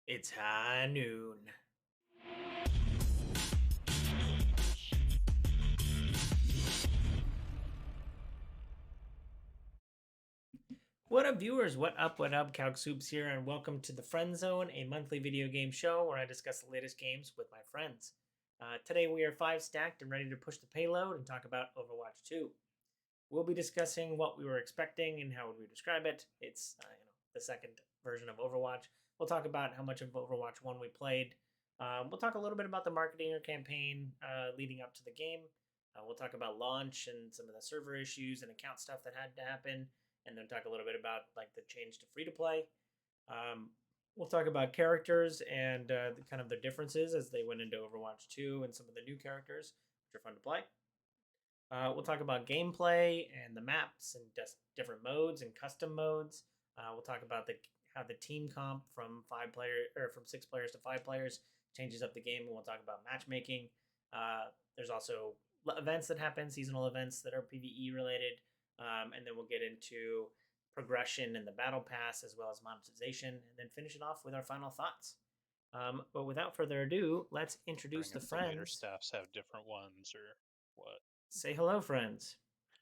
It's high noon. What up, viewers? What up? Calc Soups here, and welcome to the Friend Zone, a monthly video game show where I discuss the latest games with my friends. Today we are 5 stacked and ready to push the payload and talk about Overwatch 2. We'll be discussing what we were expecting and how would we describe it. It's the second version of Overwatch. We'll talk about how much of Overwatch 1 we played. We'll talk a little bit about the marketing or campaign leading up to the game. We'll talk about launch and some of the server issues and account stuff that had to happen, and then talk a little bit about like the change to free to play. Um, we'll talk about characters and kind of the differences as they went into Overwatch 2 and some of the new characters, which are fun to play. We'll talk about gameplay and the maps and different modes and custom modes. We'll talk about how the team comp from 6 players to 5 players changes up the game, and we'll talk about matchmaking. There's also events that happen, seasonal events that are PVE related, and then we'll get into progression and the battle pass as well as monetization, and then finish it off with our final thoughts. But without further ado, let's introduce the The later friends. staffs have different ones or what? Say hello, friends.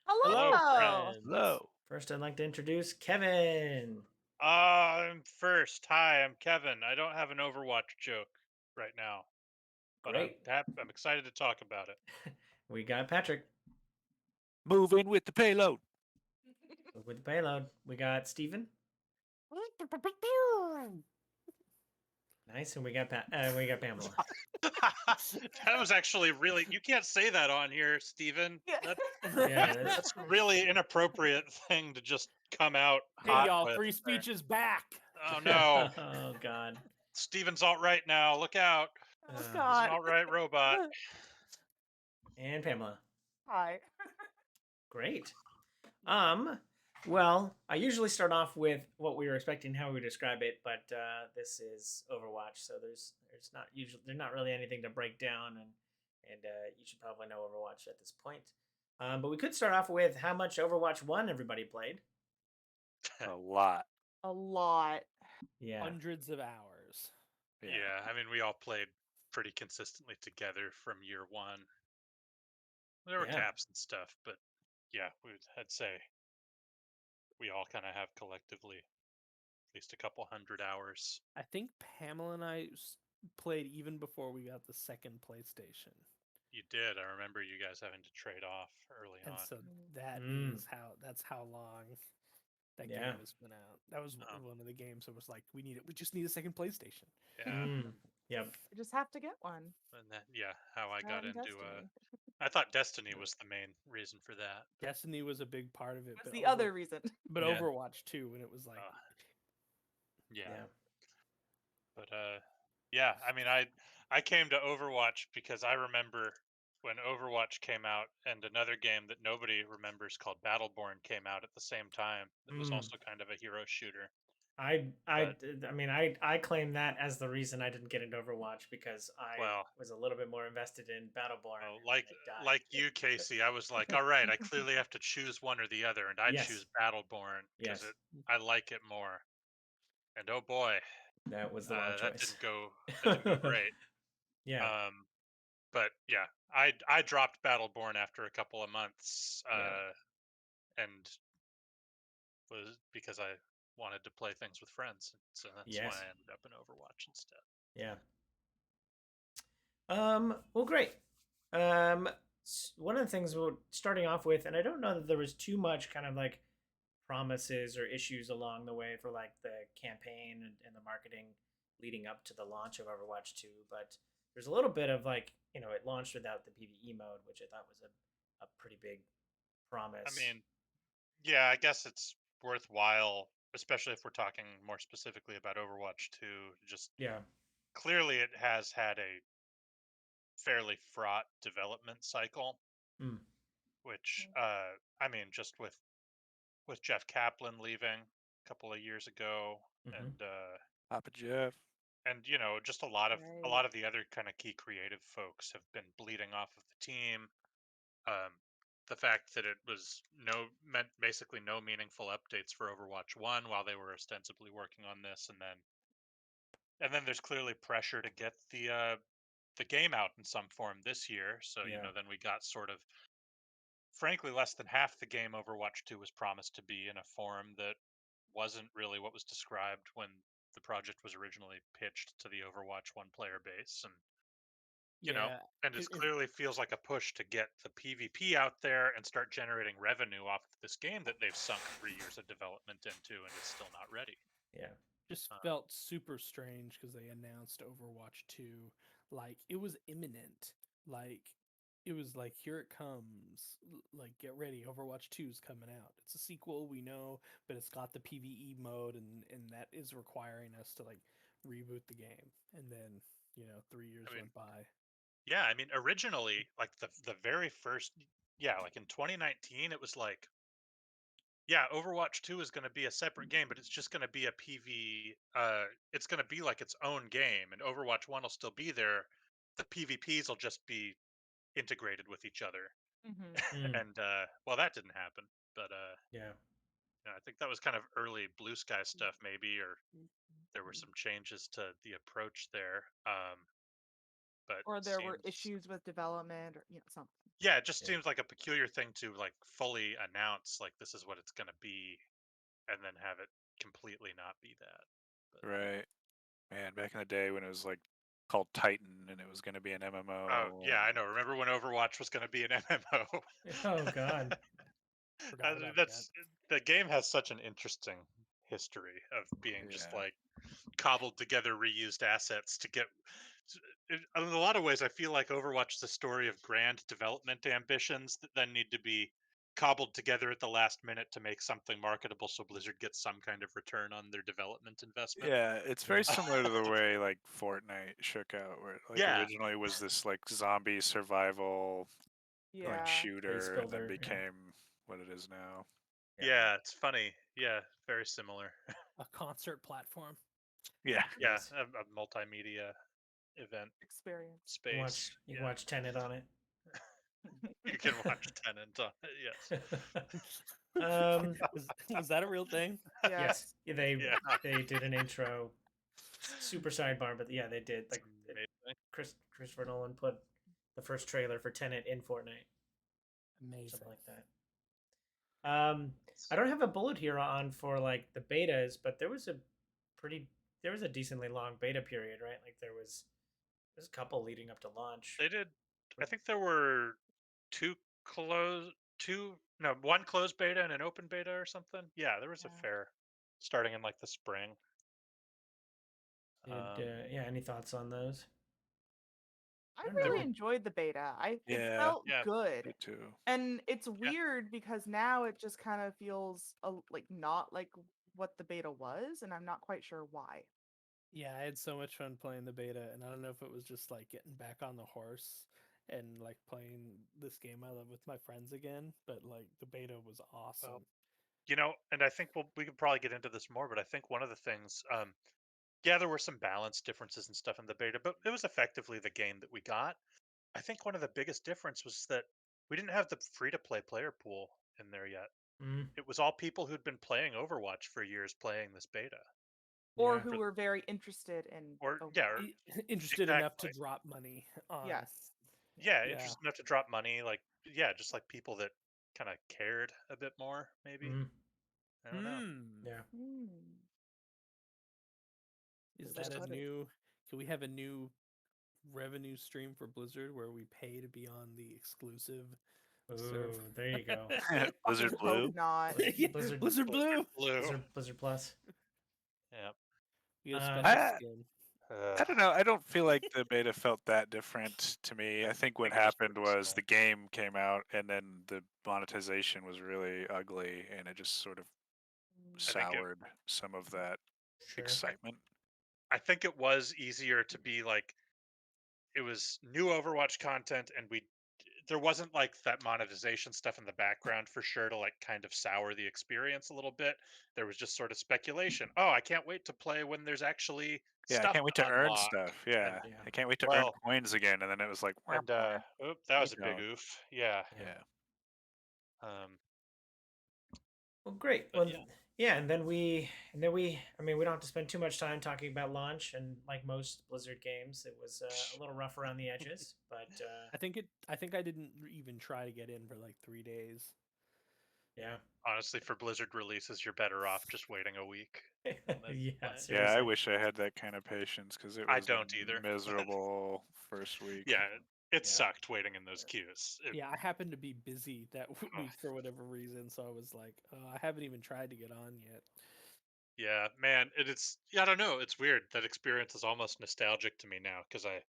Hello, Hello. friends. Hello. First, I'd like to introduce Kevin. I'm first. Hi, I'm Kevin. I don't have an Overwatch joke right now, but Great. I'm excited to talk about it. We got Patrick Move in with the payload. with the payload. We got Steven. Nice, and we got Pamela. That was actually really. You can't say that on here, Steven. That's a really inappropriate thing to just come out. Hey, y'all, with. free speech is back. Oh no. Oh God. Steven's alt-right now. Look out. Oh, He's God. an alt-right robot. And Pamela. Hi. Great. Well, I usually start off with what we were expecting, how we describe it, but this is Overwatch, so there's not really anything to break down, and you should probably know Overwatch at this point. But we could start off with how much Overwatch 1 everybody played. A lot. A lot. Yeah. Hundreds of hours. Yeah, I mean, we all played pretty consistently together from year one. There were caps and stuff, but yeah, I'd say we all kind of have collectively at least a couple hundred hours. I think Pamela and I played even before we got the second PlayStation. You did. I remember you guys having to trade off early on. And so that's how long that game has been out. That was one of the games that was like, we just need a second PlayStation. Yeah. Yep. We just have to get one. And then, how I got into I thought Destiny was the main reason for that. Destiny was a big part of it. That's the other reason. But Overwatch too, when it was like, But I mean, I came to Overwatch because I remember when Overwatch came out and another game that nobody remembers called Battleborn came out at the same time. It was also kind of a hero shooter. I claim that as the reason I didn't get into Overwatch, because I was a little bit more invested in Battleborn. Like you, Casey, I was like, all right, I clearly have to choose one or the other, and I choose Battleborn because I like it more. And oh boy, that was the wrong choice. That didn't go great. But yeah, I dropped Battleborn after a couple of months, and was because I wanted to play things with friends, so that's why I ended up in Overwatch instead. Yeah. Well, great. One of the things we're starting off with, and I don't know that there was too much kind of like promises or issues along the way for like the campaign and the marketing leading up to the launch of Overwatch 2, but there's a little bit of like, it launched without the PvE mode, which I thought was a pretty big promise. I mean, yeah, I guess it's worthwhile, especially if we're talking more specifically about Overwatch 2, just clearly it has had a fairly fraught development cycle, which I mean, just with Jeff Kaplan leaving a couple of years ago, and Papa Jeff, and just a lot of the other kind of key creative folks have been bleeding off of the team. The fact that it was meant basically no meaningful updates for Overwatch 1 while they were ostensibly working on this, and and then there's clearly pressure to get the game out in some form this year. So then we got sort of, frankly, less than half the game Overwatch 2 was promised to be in a form that wasn't really what was described when the project was originally pitched to the Overwatch one player base. And Yeah, and it clearly feels like a push to get the PvP out there and start generating revenue off of this game that they've sunk 3 years of development into, and it's still not ready. Yeah. Just felt super strange because they announced Overwatch 2 like it was imminent. Like it was like, here it comes. Like, get ready, Overwatch 2 is coming out. It's a sequel, we know, but it's got the PvE mode, and that is requiring us to like reboot the game. And then 3 years went by. Yeah, I mean, originally, like the very first, like in 2019, it was like, yeah, Overwatch 2 is going to be a separate game, but it's just going to be a it's going to be like its own game, and Overwatch 1 will still be there. The PvPs will just be integrated with each other. And well, that didn't happen, but I think that was kind of early Blue Sky stuff, maybe, or there were some changes to the approach there. But Or there were issues with development, or something. yeah, it just seems like a peculiar thing to like fully announce like this is what it's going to be, and then have it completely not be that. But, right, man. Back in the day when it was like called Titan and it was going to be an MMO. oh yeah, I know. Remember when Overwatch was going to be an MMO? Oh God. That's the game has such an interesting history of being just like cobbled together reused assets to get in a lot of ways. I feel like Overwatch is a story of grand development ambitions that then need to be cobbled together at the last minute to make something marketable so Blizzard gets some kind of return on their development investment. Yeah, it's very similar to the way like Fortnite shook out, where like originally was this like zombie survival like shooter, and then became what it is now. Yeah, it's funny. Yeah, very similar. A concert platform. Yeah. Yeah, a multimedia event experience space. You can watch Tenet on it. You can watch Tenet on it. Yes. Was that a real thing? Yes. They did an intro. Super sidebar, but yeah, they did. Like Christopher Nolan put the first trailer for Tenet in Fortnite. Amazing. Something like that. I don't have a bullet here on for like the betas, but there was a decently long beta period, right? Like there's a couple leading up to launch. They did. I think there were one closed beta and an open beta or something. Yeah, there was a fair starting in like the spring. Any thoughts on those? I really enjoyed the beta. It felt good. Me too. And it's weird because now it just kind of feels like not like what the beta was, and I'm not quite sure why. Yeah, I had so much fun playing the beta, and I don't know if it was just like getting back on the horse and like playing this game I love with my friends again, but like the beta was awesome. Well, and I think we could probably get into this more, but I think one of the things, there were some balance differences and stuff in the beta, but it was effectively the game that we got. I think one of the biggest difference was that we didn't have the free-to-play player pool in there yet. It was all people who'd been playing Overwatch for years playing this beta. Or who were very interested in interested enough to drop money on. Interested enough to drop money, like just like people that kind of cared a bit more, maybe. I don't know. Is that a new? Can we have a new revenue stream for Blizzard where we pay to be on the exclusive server? There you go. Blizzard Blue. Not Blizzard Blue. Blizzard Plus. Yeah. You get a special skin. I don't know. I don't feel like the beta felt that different to me. I think what happened was the game came out and then the monetization was really ugly and it just sort of soured some of that excitement. I think it was easier to be like, it was new Overwatch content, and there wasn't like that monetization stuff in the background for sure to like kind of sour the experience a little bit. There was just sort of speculation. Oh, I can't wait to play when there's actually stuff I can't wait to earn unlock. stuff. Yeah. I can't wait to earn coins again. And then it was like, that was a big oof. Yeah. Well, great. Well, Yeah, I mean, we don't have to spend too much time talking about launch, and like most Blizzard games, it was a little rough around the edges, but I think I didn't even try to get in for like 3 days. yeah. Honestly, for Blizzard releases, you're better off just waiting a week and then Yeah, playing. Yeah, I seriously. wish I had that kind of patience because it I was a don't either. miserable first week. Yeah, it Yeah. sucked waiting in those queues. Yeah, I happened to be busy that week for whatever reason, so I was like, I haven't even tried to get on yet. Yeah, man, it's yeah, I don't know. It's weird. That experience is almost nostalgic to me now because I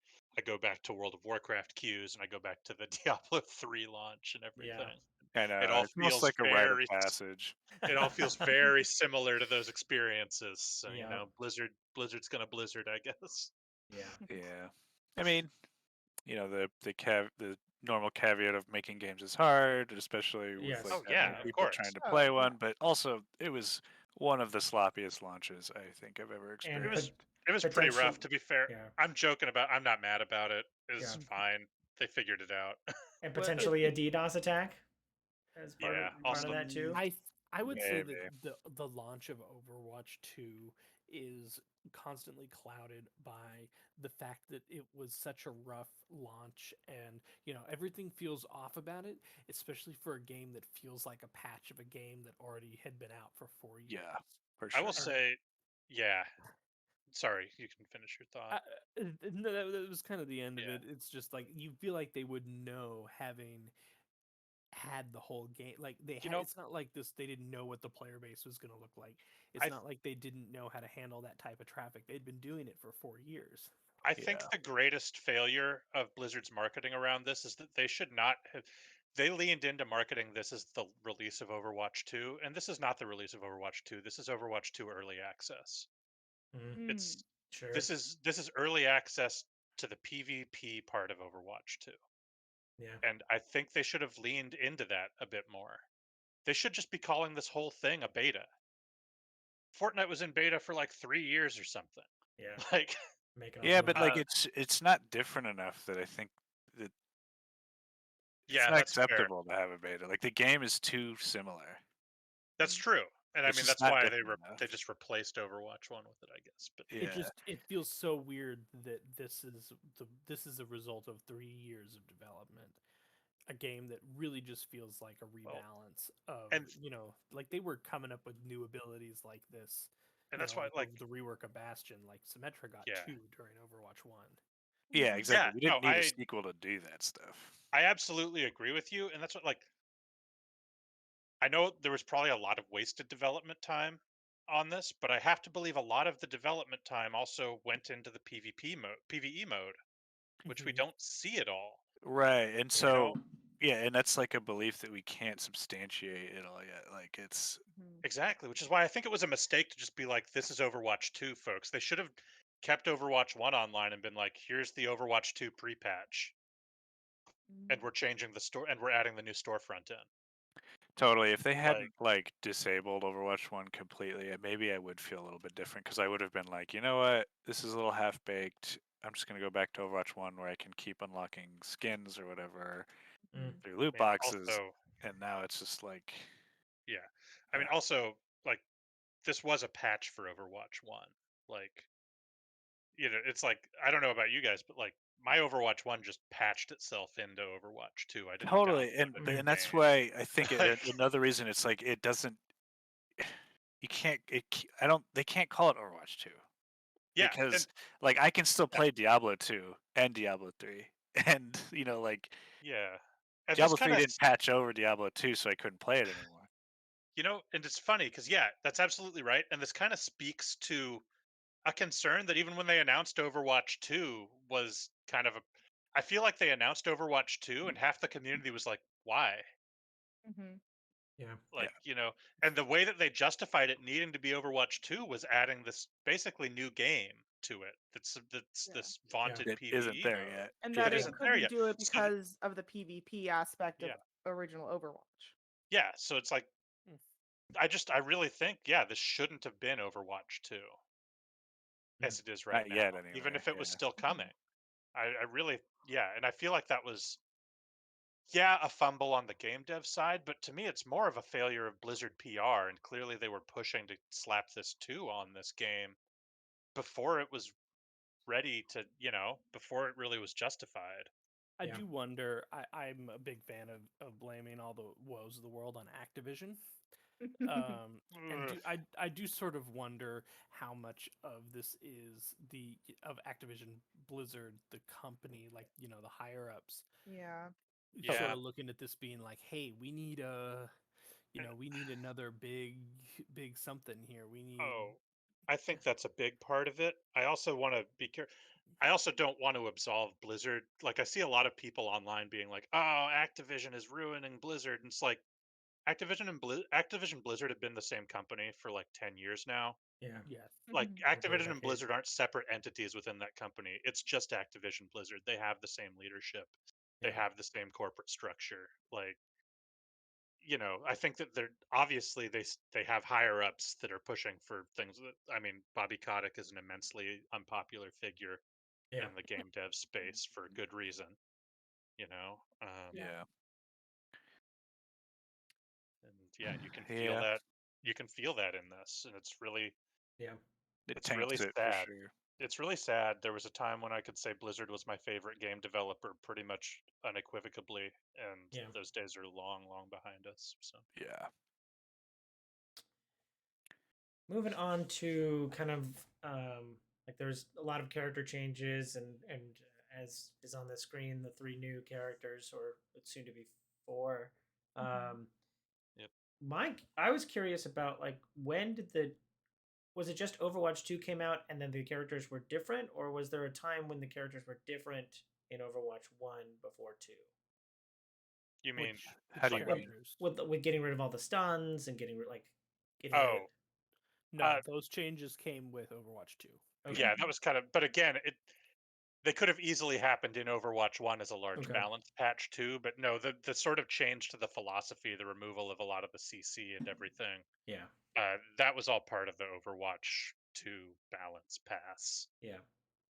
go back to World of Warcraft queues and I go back to the Diablo 3 launch and Yeah. everything. I It know, all it's almost feels like a rite of passage. it all feels very similar to those experiences. So, Yeah. Blizzard's gonna Blizzard, I guess. Yeah. Yeah, I mean, the normal caveat of making games is hard, especially with like Yes. Oh that yeah, many Yeah. of people trying course. to play Oh, yeah. one. But also, it was one of the sloppiest launches I think I've ever And It was experienced. it was pretty potential. rough to be fair. Yeah. I'm not mad about it. It's Yeah. fine. They figured it out. And Well, potentially a DDoS attack as Yeah, part of also that too. I would say that Maybe. the launch of Overwatch 2 is constantly clouded by the fact that it was such a rough launch, and everything feels off about it, especially for a game that feels like a patch of a game that already had been out for 4 years. Yeah, for I will sure. say, yeah. Sorry, you can finish your thought. No, that was kind of the end of Yeah. it. It's just like you feel like they would know, having had the whole game, like they You had. know, It's not like this, they didn't know what the player base was going to look like. It's I not like they didn't know how to handle that type of traffic. They'd been doing it for 4 years. I think Yeah, the greatest failure of Blizzard's marketing around this is that they should not have. They leaned into marketing this as the release of Overwatch 2, and this is not the release of Overwatch 2. This is Overwatch 2 early access. Mm, Mm. It's sure. this is early access to the PvP part of Overwatch 2. Yeah. And I think they should have leaned into that a bit more. They should just be calling this whole thing a beta. Fortnite was in beta for like 3 years or something. Yeah. Like Make it all yeah, the way but back. like it's not different enough that I think that it's yeah, not that's fair. acceptable to have a beta. Like the game is too similar. That's true, and I It's mean just that's not why different they enough. just replaced Overwatch 1 with it, I guess. But Yeah, It feels so weird that this is a result of 3 years of development. A game that really just feels like a well, rebalance of, and like they were coming up with new abilities like this, that's why like like over the rework of Bastion. Like Symmetra got yeah, two during Overwatch 1. yeah, Mhm. exactly. yeah, We no, didn't need a sequel to do that stuff. I absolutely agree with you, and that's what like I know there was probably a lot of wasted development time on this, but I have to believe a lot of the development time also went into the PvE mode, which we Hmm. don't see at all. Right, and You Yeah. know, so yeah, and that's like a belief that we can't substantiate at all yet. Like it's Mhm. exactly, which is why I think it was a mistake to just be like, "This is Overwatch 2, folks." They should have kept Overwatch 1 online and been like, "Here's the Overwatch 2 pre-patch, and Mhm. we're changing the store, and we're adding the new storefront in." totally. If they Like, hadn't like disabled Overwatch 1 completely, maybe I would feel a little bit different because I would have been like, you know what, this is a little half baked. I'm just gonna go back to Overwatch 1 where I can keep unlocking skins or whatever Mm. Mhm. through loot man, boxes, also, and now it's just like, yeah, I mean, yeah, also, like, this was a patch for Overwatch 1. Like, it's like I don't know about you guys, but like my Overwatch 1 just patched itself into Overwatch 2. I didn't totally, download a new and that's game. why I think Like, another reason it's like it doesn't. You can't. I don't. They can't call it Overwatch 2 yeah, and because like I can still yeah, play Diablo 2 and Diablo 3, and like yeah. And this Diablo kind 3 of didn't patch over Diablo 2, so I couldn't play it anymore. and it's funny because yeah, that's absolutely right. And this kind of speaks to a concern that even when they announced Overwatch 2 was kind of a I feel like they announced Overwatch 2 and half the community was like, "Why?" Mhm. Yeah. Yeah, Like, and the way that they justified it needing to be Overwatch 2 was adding this basically new game to it. That's Yeah. this Yeah. vaunted it isn't PvE there mode yet. And Yeah, that that it isn't Yeah. there couldn't yet. do it So that, because of the PvP aspect of yeah. original Overwatch. Yeah, so it's like Mm. I really think yeah, this shouldn't have been Overwatch 2 Mm. as it is right not yet now, even anyway. if it was Yeah, still Mhm. coming. I really yeah, and I feel like that was Yeah, a fumble on the game dev side, but to me, it's more of a failure of Blizzard PR, and clearly they were pushing to slap this 2 on this game before it was ready to, before it really was justified. I Yeah. do wonder. I'm a big fan of blaming all the woes of the world on Activision. And Ugh. I do sort of wonder how much of this is the of Activision Blizzard, the company, like the higher ups, Yeah. sort Yeah. of looking at this, being like, "Hey, we need we need another big something here. We need." Oh, I think that's a big part of it. I also want to be careful. I also don't want to absolve Blizzard. Like, I see a lot of people online being like, "Oh, Activision is ruining Blizzard," and it's like Activision Blizzard have been the same company for like 10 years now. Yeah. Yes. Like, Over a Activision and decade. Blizzard aren't separate entities within that company. It's just Activision Blizzard. They have the same leadership. They Yeah. have the same corporate structure. Like, I think that they're obviously they have higher ups that are pushing for things that, I mean, Bobby Kotick is an immensely unpopular figure Yeah. in the game dev space for good reason, Yeah. Yeah. and yeah, you can feel Yeah. that. You can feel that in this, and it's really Yeah. It it's really taints it for sad. sure. It's really sad. There was a time when I could say Blizzard was my favorite game developer pretty much unequivocally, and Yeah. those days are long, long behind us. So Yeah. Moving on to kind of like there's a lot of character changes and as is on the screen, the 3 new characters, or it's soon to be 4. Mhm. yep. Mike, I was curious about like when did the was it just Overwatch 2 came out and then the characters were different, or was there a time when the characters were different in Overwatch 1 before 2? You mean How Which do you Like like with mean? characters? with getting rid of all the stuns and getting rid of oh No, uh those changes came with Overwatch 2. okay. yeah, that was kind of, but again, they could have easily happened in Overwatch 1 as a large Okay. balance patch too, but no, the sort of change to the philosophy, the removal of a lot of the CC and everything, Yeah. that was all part of the Overwatch 2 balance pass Yeah.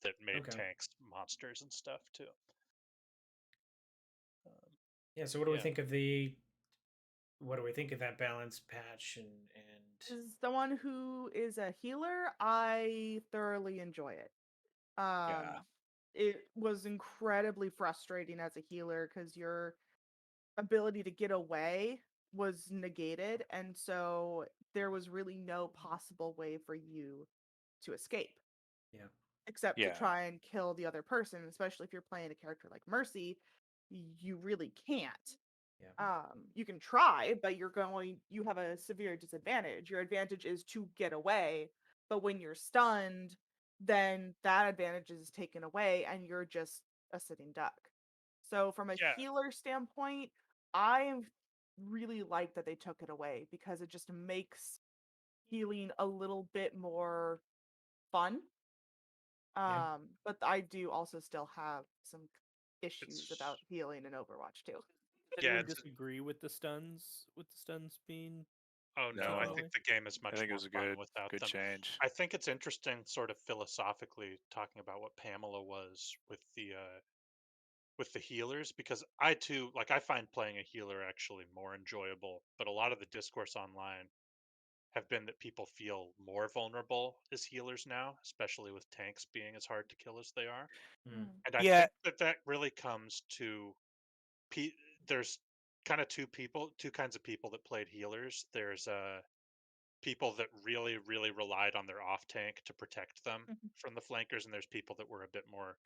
that made Okay. tanks monsters and stuff too. Um, Yeah, so yeah. what do we think of that balance patch As someone who is a healer, I thoroughly enjoy it. Yeah. It was incredibly frustrating as a healer because your ability to get away was negated, and so there was really no possible way for you to escape yeah. except to Yeah. try and kill the other person, especially if you're playing a character like Mercy, you really can't. Yeah. You can try, but you have a severe disadvantage. Your advantage is to get away, but when you're stunned, then that advantage is taken away and you're just a sitting duck. So from a Yeah. healer standpoint, I really like that they took it away because it just makes healing a little bit more fun. Yeah. But I do also still have some issues It's about healing in Overwatch too. Does yeah, anyone it's disagree with the stuns? With the stuns being oh no, I taken No. think away? the game is I much think it more was a fun good without good them. change. I think it's interesting sort of philosophically talking about what Pamela was with the healers, because I too, like, I find playing a healer actually more enjoyable, but a lot of the discourse online have been that people feel more vulnerable as healers now, especially with tanks being as hard to kill as they are. Mm. Mm. And I Yeah. think that that really comes to pe- there's kind of two kinds of people that played healers. There's people that really, really relied on their off tank to protect them Mhm. from the flankers, and there's people that were a bit more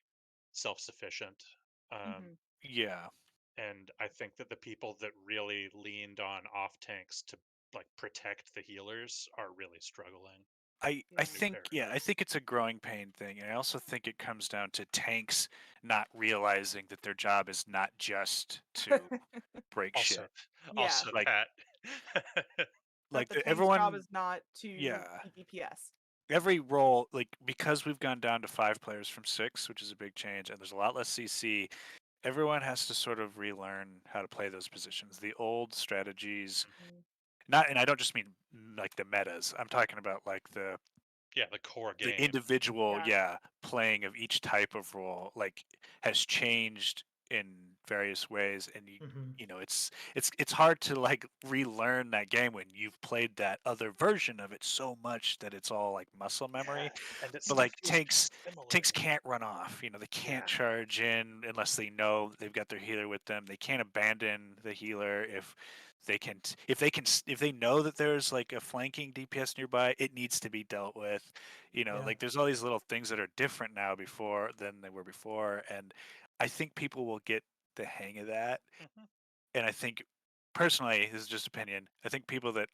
self-sufficient. Um, Mhm. Yeah. and I think that the people that really leaned on off tanks to like protect the healers are really struggling. I To be Yeah. think, fair, yeah, I think it's a growing pain thing. And I also think it comes down to tanks not realizing that their job is not just to break also, shit. Yeah. also Like that. That the tank's job everyone, is not to yeah, be DPS. every role, like, because we've gone down to 5 players from 6, which is a big change, and there's a lot less CC. Everyone has to sort of relearn how to play those positions. The old strategies, Mm. not, and I don't just mean like the metas. I'm talking about like Yeah, the core the game. individual, Yeah. yeah, playing of each type of role, like, has changed in various ways, and Mm-hmm. you know it's hard to like relearn that game when you've played that other version of it so much that it's all like muscle memory. Yeah, and it But still like feels similar. tanks can't run off. You know, they can't Yeah. charge in unless they know they've got their healer with them. They can't abandon the healer if if they know that there's like a flanking DPS nearby, it needs to be dealt with. You know, Yeah. like there's all these little things that are different now before than they were before, and I think people will get the hang of that. Hmm. And I think personally, this is just opinion. I think people that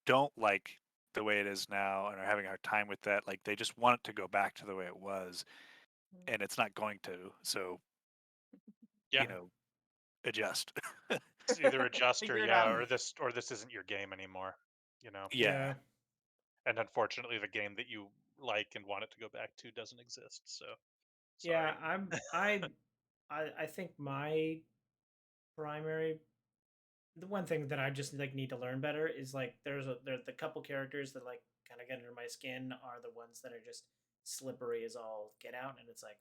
don't like the way it is now and are having a hard time with that, like they just want it to go back to the way it was, and it's not going to. So, Yeah. you know, adjust. It's either adjust or Figure it yeah, out. or this isn't your game anymore. You know. Yeah. Yeah. And unfortunately, the game that you like and want it to go back to doesn't exist. So Yeah. sorry. I think my primary the one thing that I just like need to learn better is like there's the couple characters that like kind of get under my skin are the ones that are just slippery as all get out, and it's like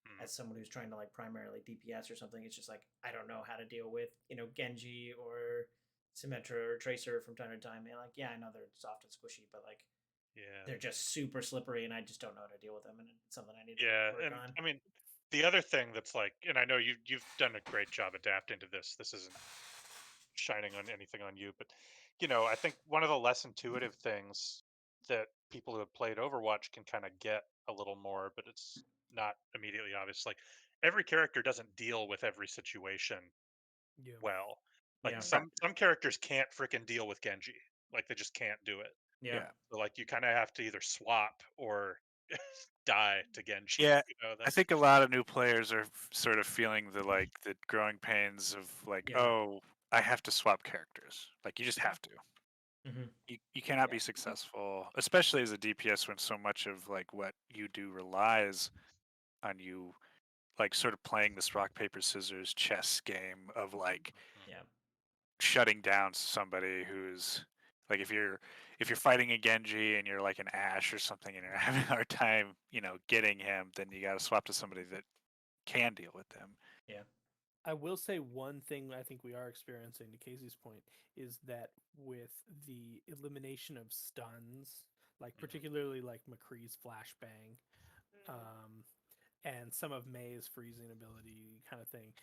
Hmm. as someone who's trying to like primarily DPS or something, it's just like I don't know how to deal with Genji or Symmetra or Tracer from time to time. And like yeah, I know they're soft and squishy, but like Yeah. they're just super slippery, and I just don't know how to deal with them, and it's something I need to Yeah, work and on. I mean, the other thing that's like, and I know you've done a great job adapting to this. This isn't shining on anything on you, but I think one of the less intuitive things that people who have played Overwatch can kind of get a little more, but it's not immediately obvious. Like every character doesn't deal with every situation Yeah. well. Like Yeah, Mhm. some characters can't freaking deal with Genji. Like they just can't do it. yeah, Yeah. So like you kind of have to either swap or die to Genji. Yeah. I That's think a lot of new players are sort of feeling the growing pains of like, yeah. oh, I have to swap characters. Like you just yeah. have to. Hmm. You cannot Yeah. be successful, especially as a DPS when so much of like what you do relies on you like sort of playing this rock paper scissors chess game of like Mhm. Yeah, shutting down somebody who's like if you're fighting a Genji and you're like an Ash or something and you're having a hard time, getting him, then you got to swap to somebody that can deal with them. yeah. I will say one thing I think we are experiencing, to Casey's point, is that with the elimination of stuns, like Mhm. particularly like McCree's flashbang, um, and some of May's freezing ability kind of thing,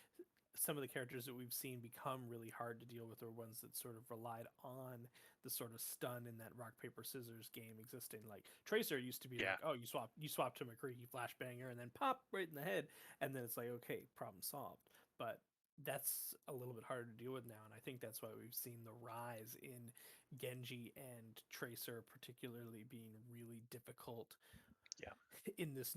some of the characters that we've seen become really hard to deal with are ones that sort of relied on the sort of stun in that rock paper scissors game existing. Like Tracer used to be Yeah. like, oh, you swap to McCree, flashbanger, and then pop right in the head, and then it's like, okay, problem solved. But that's a little bit harder to deal with now, and I think that's why we've seen the rise in Genji and Tracer, particularly being really difficult Yeah. in this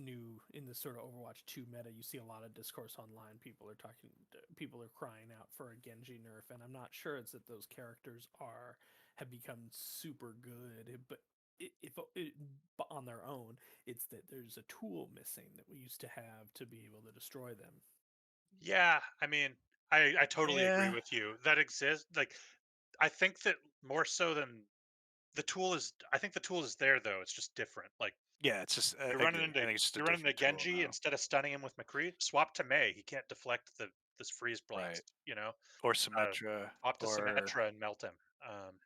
sort of Overwatch 2 meta. You see a lot of discourse online. People are crying out for a Genji nerf, and I'm not sure it's that those characters have become super good, but if on their own, it's that there's a tool missing that we used to have to be able to destroy them. Yeah. I mean, I totally agree Yeah. with you. That exists. Like I think that more so than the tool is. I think the tool is there though. It's just different. Like Yeah, it's just I you're running agree. I into think it's just a you're running into different tool Genji now. instead of stunning him with McCree. Swap to Mei. He can't deflect this freeze Right. blast. Or Uh, Symmetra swap to or Symmetra and melt him. Um,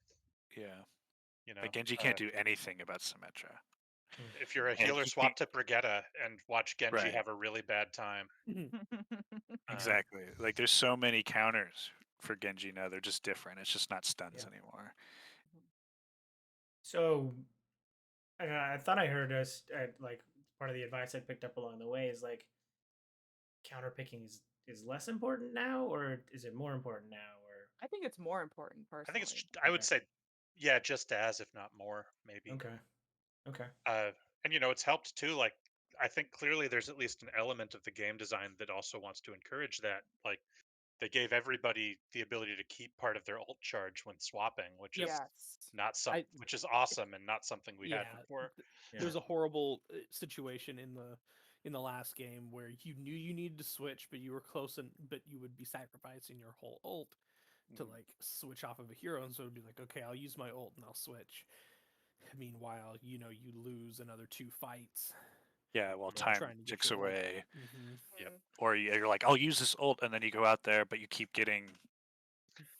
yeah. you know. Like Genji Uh, can't do anything about Symmetra. Hmm. if you're a And healer, he swap can't to Brigitte and watch Genji right. have a really bad time. Yeah. Um, Exactly. Like there's so many counters for Genji now. They're just different. It's just not stuns Yeah. anymore. So I thought I heard us like part of the advice I picked up along the way is like counter picking is less important now, or is it more important now? I think it's more important I think personally. I Or would okay, say, yeah, just as, if not more, maybe. okay, okay, And it's helped too. Like, I think clearly there's at least an element of the game design that also wants to encourage that. Like, they gave everybody the ability to keep part of their ult charge when swapping, which Yep. is Yes. which is awesome and not something we had Yeah, before. yeah, there was a horrible situation in the last game where you knew you needed to switch, but you were close, and but you would be sacrificing your whole ult to Mhm. like switch off of a hero, and so it'd be like, okay, I'll use my ult and I'll switch. Meanwhile, you lose another two fights Yeah, well yeah, time trying to get ticks your ult. away. Hmm. Yep. or you're like, I'll use this ult, and then you go out there, but you keep getting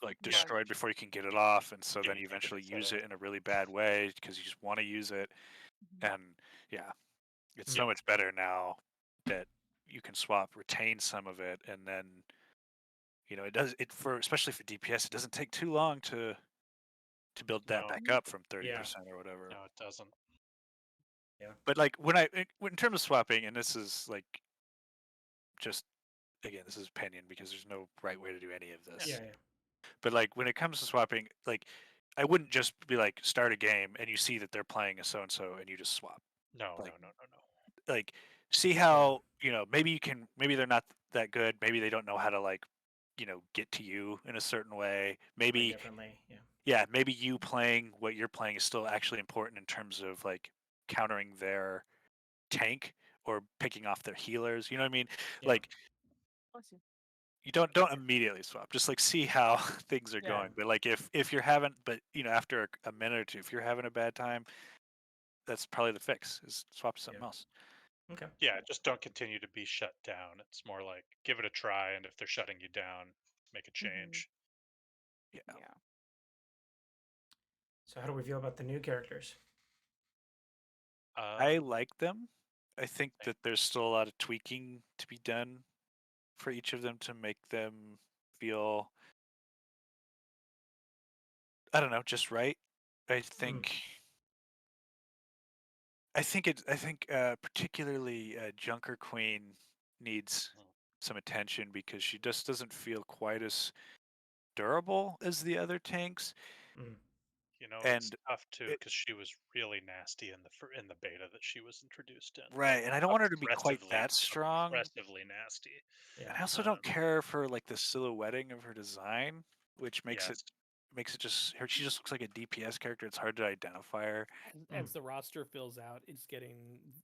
like Yeah. Right. destroyed before you can get it off, and so Yeah, then you you can't get eventually the use setup. it in a really bad way because you just want to use it. Mhm. And yeah, it's Yeah. so much better now that you can swap, retain some of it, and then it does it for especially for DPS. It doesn't take too long to build that No, back Mhm. up from Yeah. 30% or whatever. no, it doesn't. Yeah. But like in terms of swapping, and this is like just again, this is opinion because there's no right way to do any of this. Yeah. But like when it comes to swapping, like I wouldn't just be like start a game and you see that they're playing a so and so and you just swap. No, no, Like no, no, no. like see how maybe they're not that good. Maybe they don't know how to like get to you in a certain way. Play Maybe differently. Yeah. yeah, maybe you playing what you're playing is still actually important in terms of like countering their tank or picking off their healers. You know what I mean? Yeah. Like Bless you. you don't immediately swap. Just like see how things are Yeah. going. But like if you're having but after a minute or two, if you're having a bad time, that's probably the fix is swap to something Yeah. else. Okay. Yeah, just don't continue to be shut down. It's more like give it a try, and if they're shutting you down, make a Mhm. change. Yeah. Yeah. So how do we feel about the new characters? I Um, like them. I think that there's still a lot of tweaking to be done for each of them to make them feel I don't know, just right. I Mm. think I think particularly Junker Queen needs mm, some attention because she just doesn't feel quite as durable as the other tanks. Mm. it's And tough too it, because she was really nasty in the beta that she was introduced in. Like right, and I don't want her to be quite oppressively, that strong. oppressively nasty. Yeah. And I also Um, don't care for like the silhouetting of her design, which yes, makes it just her. She just looks like a DPS character. It's hard to identify her. Mm. As the roster fills out,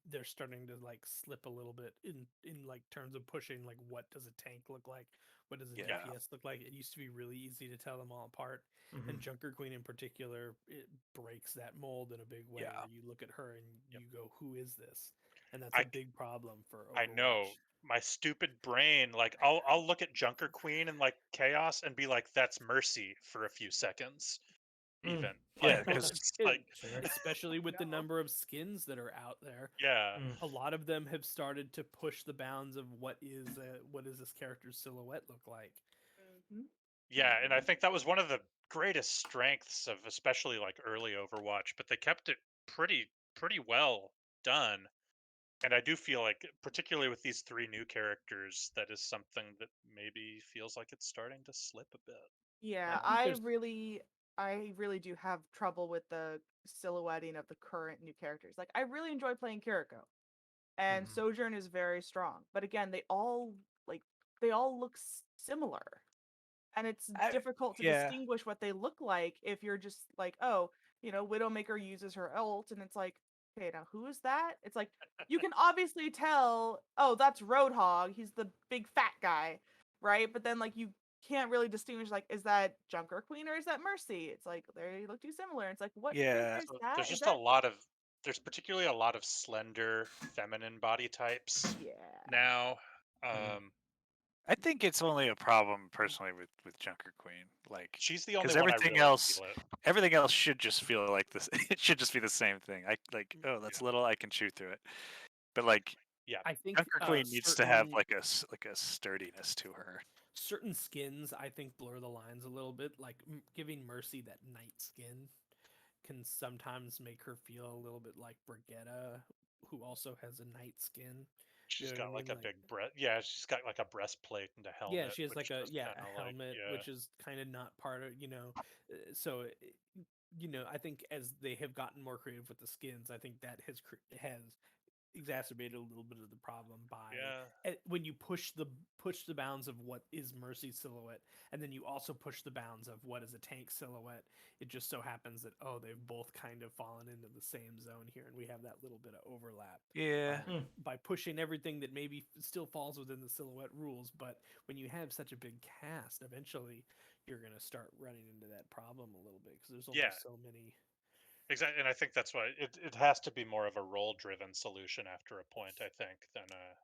they're starting to like slip a little bit in like terms of pushing like what does a tank look like, what does a Yeah, DPS look like. It used to be really easy to tell them all apart, Mm-hmm. and Junker Queen in particular, it breaks that mold in a big way yeah, where you look at her and yep. you go, who is this? And that's a I big problem for I know Overwatch. my stupid brain. Like I'll look at Junker Queen and like Chaos and be like, that's Mercy for a few seconds. Mm. Even yeah. like Because it's like Sure. Especially with the Yeah. number of skins that are out there. yeah. Mm. A lot of them have started to push the bounds of what is this character's silhouette look like. Mhm. Yeah, and I think that was one of the greatest strengths of especially like early Overwatch, but they kept it pretty well done. And I do feel like particularly with these three new characters, that is something that maybe feels like it's starting to slip a bit. Yeah, I think there's I really do have trouble with the silhouetting of the current new characters. Like I really enjoy playing Kiriko, and Mm-hmm. Sojourn is very strong. But again, like they all look similar. And it's I difficult to yeah distinguish what they look like if you're just like, oh, Widowmaker uses her ult, and it's like, okay, now who is that? It's like you can obviously tell, oh, that's Roadhog. He's the big fat guy, right? But then like you can't really distinguish like, is that Junker Queen or is that Mercy? It's like they look too similar. It's like, what character yeah is So that? there's Is just a that lot of there's particularly a lot of slender feminine body types yeah. now. Mm. I think it's only a problem personally with Junker Queen, like She's the only because one I really feel it. everything else should just feel like this. It should just be the same thing. I like oh that's Yeah. little I can chew through it, but like Yeah. I think Junker Queen needs to have like like a sturdiness to her. certain skins I think blur the lines a little bit. Like giving Mercy that night skin can sometimes make her feel a little bit like Brigitta, who also has a night skin. You She's know what I got like mean? a Like big breast. Yeah, she's got like a breastplate and a yeah, helmet, she has like which a just yeah kind of a like helmet, yeah. which is kind of not part of So I think as they have gotten more creative with the skins, I think that has exacerbated a little bit of the problem by Yeah. when you push the bounds of what is Mercy's silhouette, and then you also push the bounds of what is a tank silhouette. It just so happens that they've both kind of fallen into the same zone here, and we have that little bit of overlap Yeah, Mm. by pushing everything that maybe still falls within the silhouette rules. But when you have such a big cast, eventually you're going to start running into that problem a little bit because there's only Yeah. so many. Exactly. And I think that's why it has to be more of a role driven solution after a point, I think, than a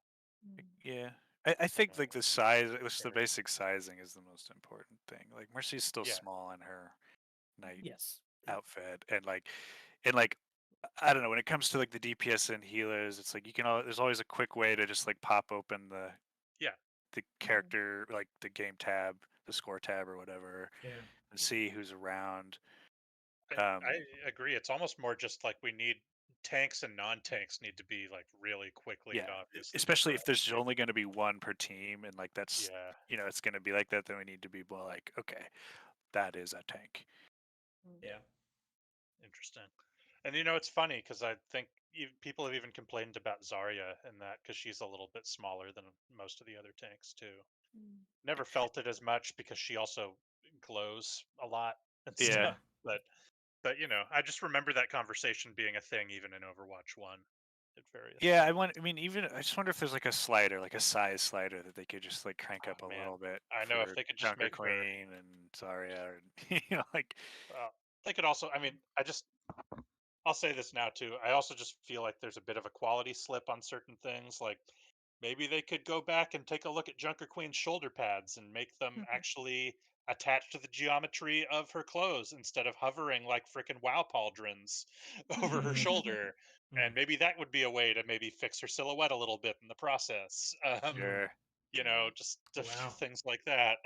Mm. yeah. I think like the size, the basic sizing is the most important thing. Like Mercy's still Yeah. small in her knight Yes. outfit, and I don't know, when it comes to like the DPS and healers, it's like there's always a quick way to just like pop open the character, like the game tab, the score tab or whatever, and see who's around. I agree. It's almost more just like we need tanks and non-tanks need to be like really quickly and obviously especially if there's differentiated. only going to be one per team, and like that's it's going to be like that. Then we need to be more like, okay, that is a tank. Yeah. Interesting. And it's funny because I think people have even complained about Zarya in that because she's a little bit smaller than most of the other tanks too. Never felt it as much because she also glows a lot and stuff. But I just remember that conversation being a thing even in Overwatch 1 at various points. I just wonder if there's like a slider, like a size slider that they could just like crank up a Man, little bit I know if for they could just Junker make her. Queen and Zarya, like. They could also. I mean, I'll say this now too. I also just feel like there's a bit of a quality slip on certain things. Like maybe they could go back and take a look at Junker Queen's shoulder pads and make them actually attached to the geometry of her clothes instead of hovering like frickin' WoW pauldrons over her shoulder. And maybe that would be a way to maybe fix her silhouette a little bit in the process. Sure. Just things like that.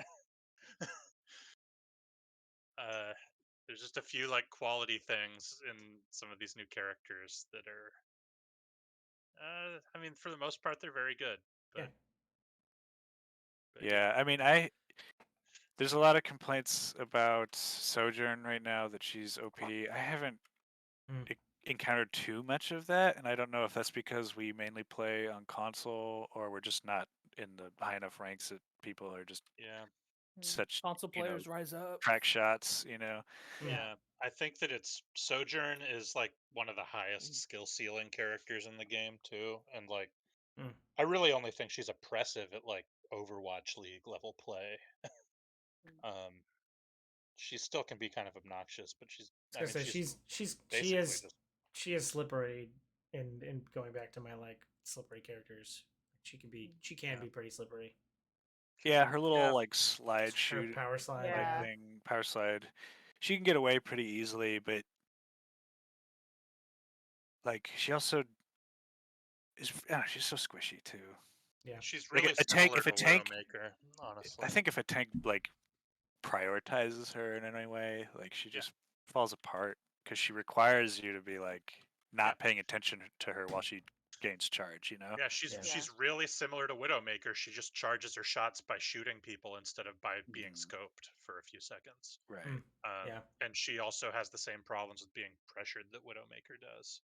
There's just a few like quality things in some of these new characters that are I mean, for the most part, they're very good. But yeah, I mean, there's a lot of complaints about Sojourn right now that she's OP. I haven't encountered too much of that, and I don't know if that's because we mainly play on console or we're just not in the high enough ranks that people are just such console players rise up, crack shots. Yeah, I think that it's Sojourn is like one of the highest skill ceiling characters in the game too, and like I really only think she's oppressive at like Overwatch League level play. She still can be kind of obnoxious, but she is slippery in going back to my like slippery characters. She can be pretty slippery. Yeah, her little like slide shoot power slide thing, power slide. She can get away pretty easily, but like she also is she's so squishy too. Yeah. She's like really a tank. similar If a to tank, Widowmaker, honestly. I think if a tank like prioritizes her in any way, like she just falls apart because she requires you to be like not paying attention to her while she gains charge. Yeah, she's really similar to Widowmaker. She just charges her shots by shooting people instead of by being scoped for a few seconds. Right. And she also has the same problems with being pressured that Widowmaker does.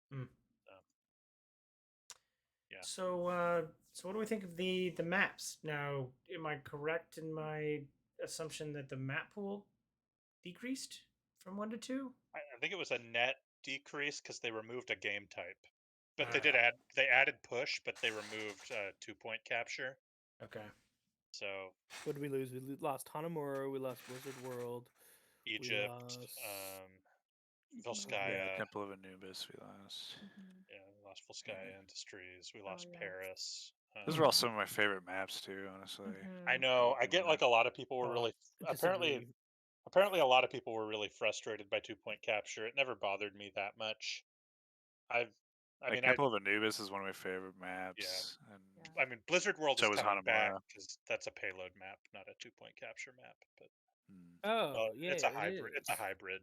Yeah. So what do we think of the maps? Now, am I correct in my assumption that the map pool decreased from 1 to 2? I think it was a net decrease because they removed a game type, but they added push, but they removed 2-point capture. Okay. So what did we lose? We lost Hanamura. We lost Blizzard World. Egypt, Volskaya. Yeah, Temple of Anubis we lost. Yeah, we lost Volskaya Industries. We lost Paris. Those were all some of my favorite maps too, honestly. I know. I get like a lot of people were really apparently a lot of people were really frustrated by 2-point capture. It never bothered me that much. I mean, Temple of Anubis is one of my favorite maps. Yeah. And I mean, Blizzard World is coming back Hanamura. because that's a payload map, not a 2-point capture map. But it's a hybrid. It's a hybrid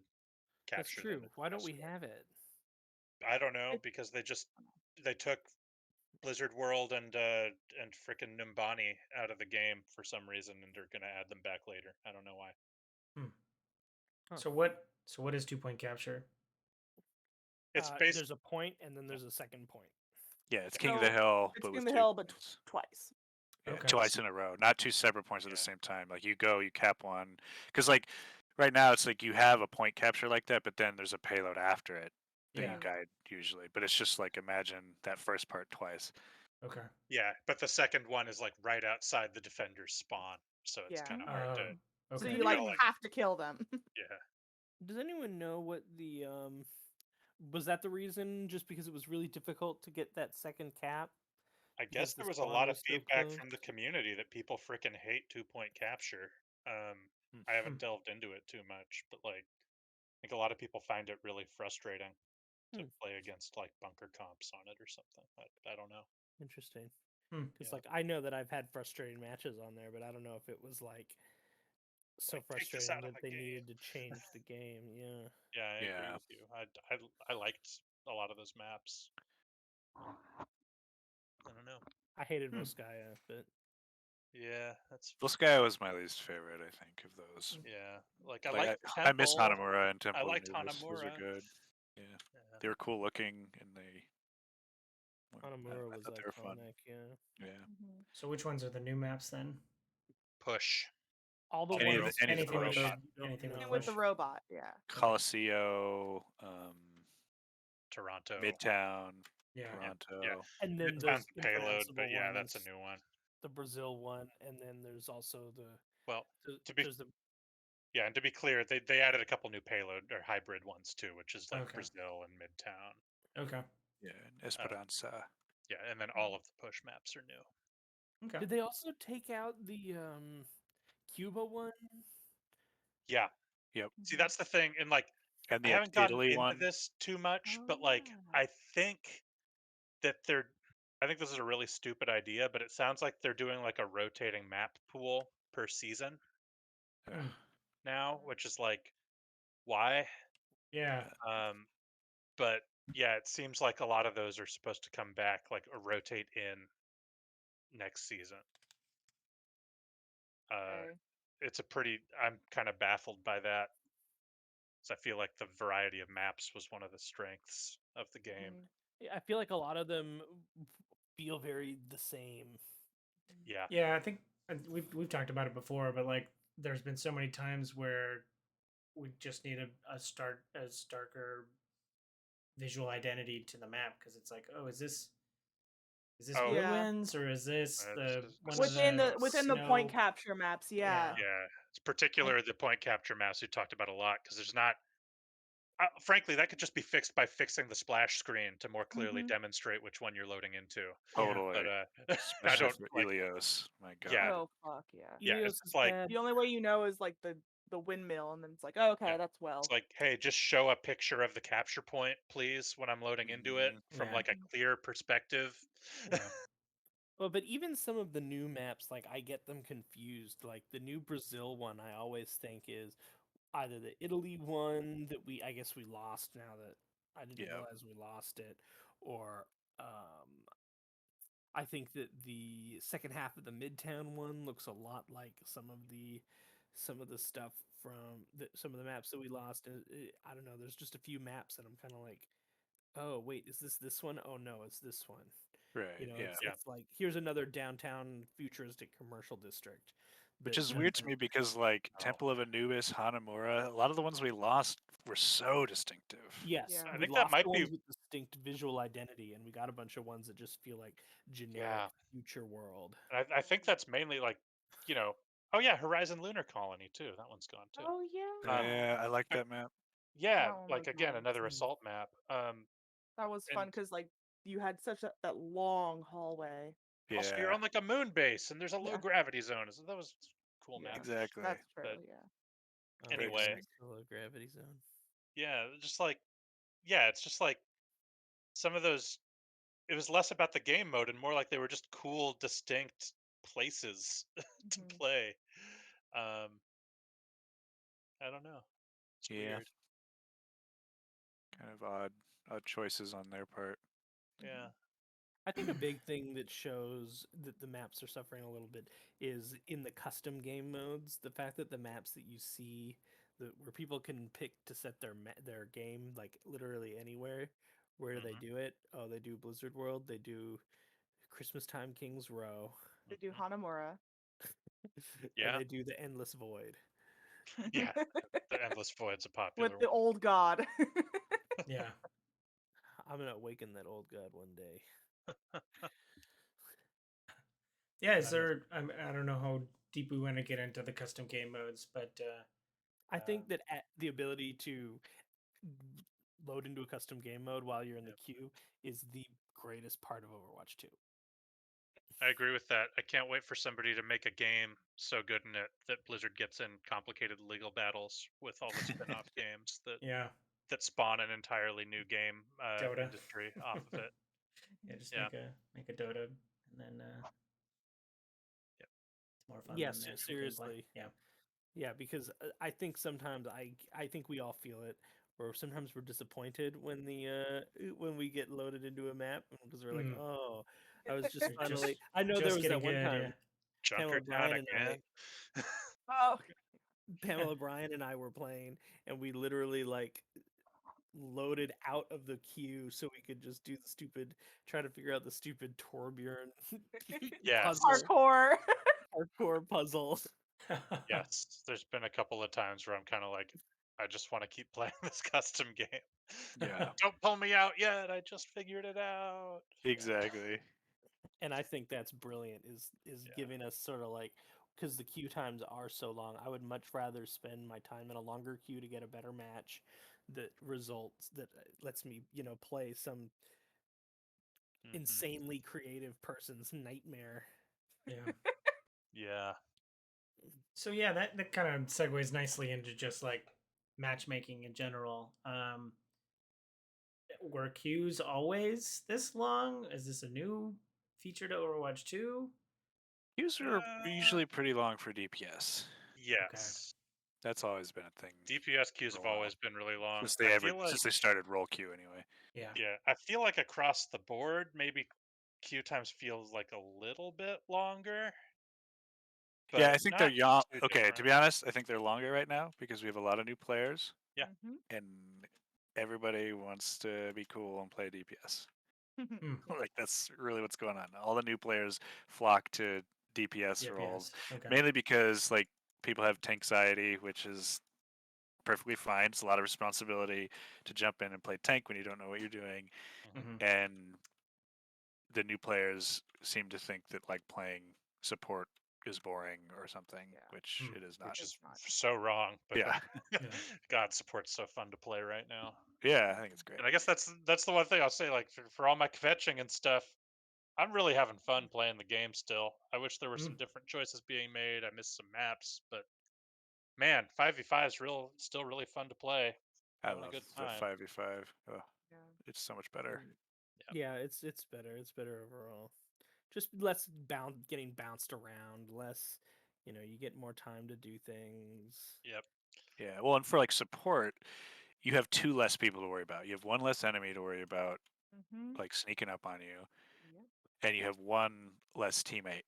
capture. That's true. Why don't we have it? I don't know because they took Blizzard World and frickin' Numbani out of the game for some reason, and they're gonna add them back later. I don't know why. So what is 2-point capture? It's there's a point and then there's a second point. Yeah, it's King of the Hill. It's King of the Hill, but twice. Yeah, twice in a row, not 2 separate points at the same time. Like you cap one, because like right now it's like you have a point capture like that, but then there's a payload after it that you guide usually. But it's just like imagine that first part twice. Okay. Yeah, but the second one is like right outside the defender's spawn, so it's kind of hard to. Okay. So you like have to kill them. Yeah. Does anyone know what the was that the reason? Just because it was really difficult to get that second cap? I because guess the there was a spawn lot of was so feedback close. from the community that people freaking hate 2-point capture. I haven't delved into it too much, but like, I think a lot of people find it really frustrating to Hmm. play against like bunker comps on it or something. I don't know. Interesting. Hmm. Because Yeah. like I know that I've had frustrating matches on there, but I don't know if it was like so Like, take this frustrating out of that the they game. needed to change the game. Yeah. Yeah, I agree Yeah. with you. I liked a lot of those maps. I don't know. I hated Hmm. Volskaya, but Yeah, that's Volskaya was my least favorite, I think, of those. yeah. Like I Like liked I miss Temple. Hanamura and I Temple of liked Anubis. Those are Hanamura. good. Yeah, Yeah. they were cool looking, and Hanamura I was thought they were fun. iconic. Yeah. Yeah, So which ones are the new maps then? Push. All the All any of ones the any of the Anything with push, those? robot. Anything with And with the push? robot, yeah. Colosseo, Toronto. Midtown, Yeah. Yeah. Toronto. and then Midtown's those the payload, but impronounceable yeah, that's a ones, new one. the Brazil one, and then there's also Well, to be there's the yeah, and to be clear, they added a couple new payload or hybrid ones too, which is like Okay. Brazil and Midtown. Okay. Yeah, and Esperanza. Yeah, and then all of the push maps are new. Okay. Did they also take out the Cuba one? Yeah. Yep, See, that's the thing, and like and I the haven't gotten Italy into one. this too much, Oh but like yeah. I think that they're I think this is a really stupid idea, but it sounds like they're doing like a rotating map pool per season Hmm. now, which is like why? Yeah. Um, but yeah, it seems like a lot of those are supposed to come back, like rotate in next season. Okay. It's a pretty. I'm kind of baffled by that, because I feel like the variety of maps was one of the strengths of the game. Mhm. Yeah, I feel like a lot of them feel very the same. Yeah. Yeah. I think we've talked about it before, but like, there's been so many times where we just need a starker visual identity to the map because it's like, oh, is this Oh, Yeah. ruins or is this this the is one this of is Within the point snow? capture maps, yeah. Yeah. yeah. It's particular the point capture maps we talked about a lot, because there's not. Frankly, that could just be fixed by fixing the splash screen to more clearly Mhm. demonstrate which one you're loading into. Yeah. But Totally, I especially don't for like. Ilios. My Yeah, God. Oh fuck yeah. yeah. Elios It's is like bad. The only way you know is like the windmill, and then it's like, oh, yeah. okay, that's It's well. like, hey, just show a picture of the capture point, please, when I'm loading into it Mhm. from Yeah. like a Mhm. clear perspective. Yeah. Well, but even some of the new maps, like I get them confused. Like the new Brazil one, I always think is either the Italy one that I guess we lost now that I didn't Yeah, realize we lost it, or I think that the second half of the Midtown one looks a lot like some of the stuff from some of the maps that we lost. And I don't know. There's just a few maps that I'm kind of like, oh wait, is this one? Oh no, it's this one. You right. know, Yeah, Yeah. it's like here's another downtown futuristic commercial district. which That is Mm. weird to me because like Oh, Temple of Anubis, Hanamura, a lot of the ones we lost were so distinctive. yes, Yeah. I we think that lost the might be. ones with distinct visual identity, and we got a bunch of ones that just feel like generic Yeah, future world. I think that's mainly like, you know. Oh yeah, Horizon Lunar Colony too. That one's gone too. Oh yeah. Um, Yeah, I like but that map. yeah, That one like was again nice. another assault map. That was fun And because like you had such that long hallway. also you're Yeah, on like a moon base and there's a low Yeah. gravity zone. So that was a cool Yeah. map. exactly. That's true. But Yeah. Oh Very yeah, anyway, distinct. the low gravity zone. yeah, just like yeah, it's just like some of those. It was less about the game mode and more like they were just cool, distinct places to Mhm. play. Um, I don't know. It's Yeah, weird. kind of odd choices on their part. Yeah. Mhm. I think a big thing that shows that the maps are suffering a little bit is in the custom game modes. The fact that the maps that you see, where people can pick to set their game like literally anywhere. Where do they Hmm. do it? Oh, they do Blizzard World. They do Christmas Time Kings Row, They do Hmm. Hanamura. and Yeah. they do the Endless Void. Yeah. The Endless Void's a With popular the one. old god. Yeah. I'm gonna awaken that old god one day. Yeah. Is Endless. there? I don't know how deep we want to get into the custom game modes, but I think that the ability to load into a custom game mode while you're in the Yep. queue is the greatest part of Overwatch 2. I agree with that. I can't wait for somebody to make a game so good in it that Blizzard gets in complicated legal battles with all the spin-off games Yeah, that spawn an entirely new game Dota. industry off of it. Yeah, just Yeah. make a Dota, and then Yep. it's more fun Yeah, than the actual gameplay. seriously. Yeah. Yeah, because I think sometimes I think we all feel it, or sometimes we're disappointed when we get loaded into a map because we're like, Mm. oh, I was just You're finally. I know there just was that getting one good. Yeah. time Pamela Junkertown Bryan and again. Oh, Pamela Bryan and I were playing, and we literally like loaded out of the queue so we could just do the stupid, try to figure out the stupid Torbjorn Yes. puzzle, hardcore. hardcore puzzle. Yes. There's been a couple of times where I'm kind of like, I just want to keep playing this custom game. Yeah, Don't pull me out yet. I just figured it out. exactly. And I think that's brilliant. Is Yeah. giving us sort of like, because the queue times are so long. I would much rather spend my time in a longer queue to get a better match that results that lets me play some Mhm. insanely creative person's nightmare. Yeah. Yeah. So yeah, that kind of segues nicely into just like matchmaking in general. Were queues always this long? Is this a new feature to Overwatch 2? Queues are usually pretty long for DPS. Okay. Yes. That's always been a thing DPS queues for a have while. always been really long. Since I they feel like started roll queue anyway. Yeah. Yeah, I feel like across the board, maybe queue times feels like a little bit longer, Yeah, but I think they're not young. too Okay, to different. be honest, I think they're longer right now because we have a lot of new players, Yeah. and everybody wants to be cool and play DPS. Like that's really what's going on. All the new players flock to DPS roles, Okay. mainly because like people have tanxiety, which is perfectly fine. It's a lot of responsibility to jump in and play tank when you don't know what you're doing, Mhm. and the new players seem to think that like playing support is boring or something, which it is not. Which is so wrong. But Yeah. Yeah. God, support's so fun to play right now. Yeah, I think it's great. And I guess that's the one thing I'll say. Like for all my kvetching and stuff, I'm really having fun playing the game still. I wish there were some different choices being made. I missed some maps, but man, 5v5 is still really fun to play. I Having a love good the time. 5v5. Oh, it's so much better. Yeah, it's better. It's better overall. Just less getting bounced around, less, you get more time to do things. Yep. Yeah, well, and for like support, you have two less people to worry about. You have one less enemy to worry about, like sneaking up on you, and you have one less teammate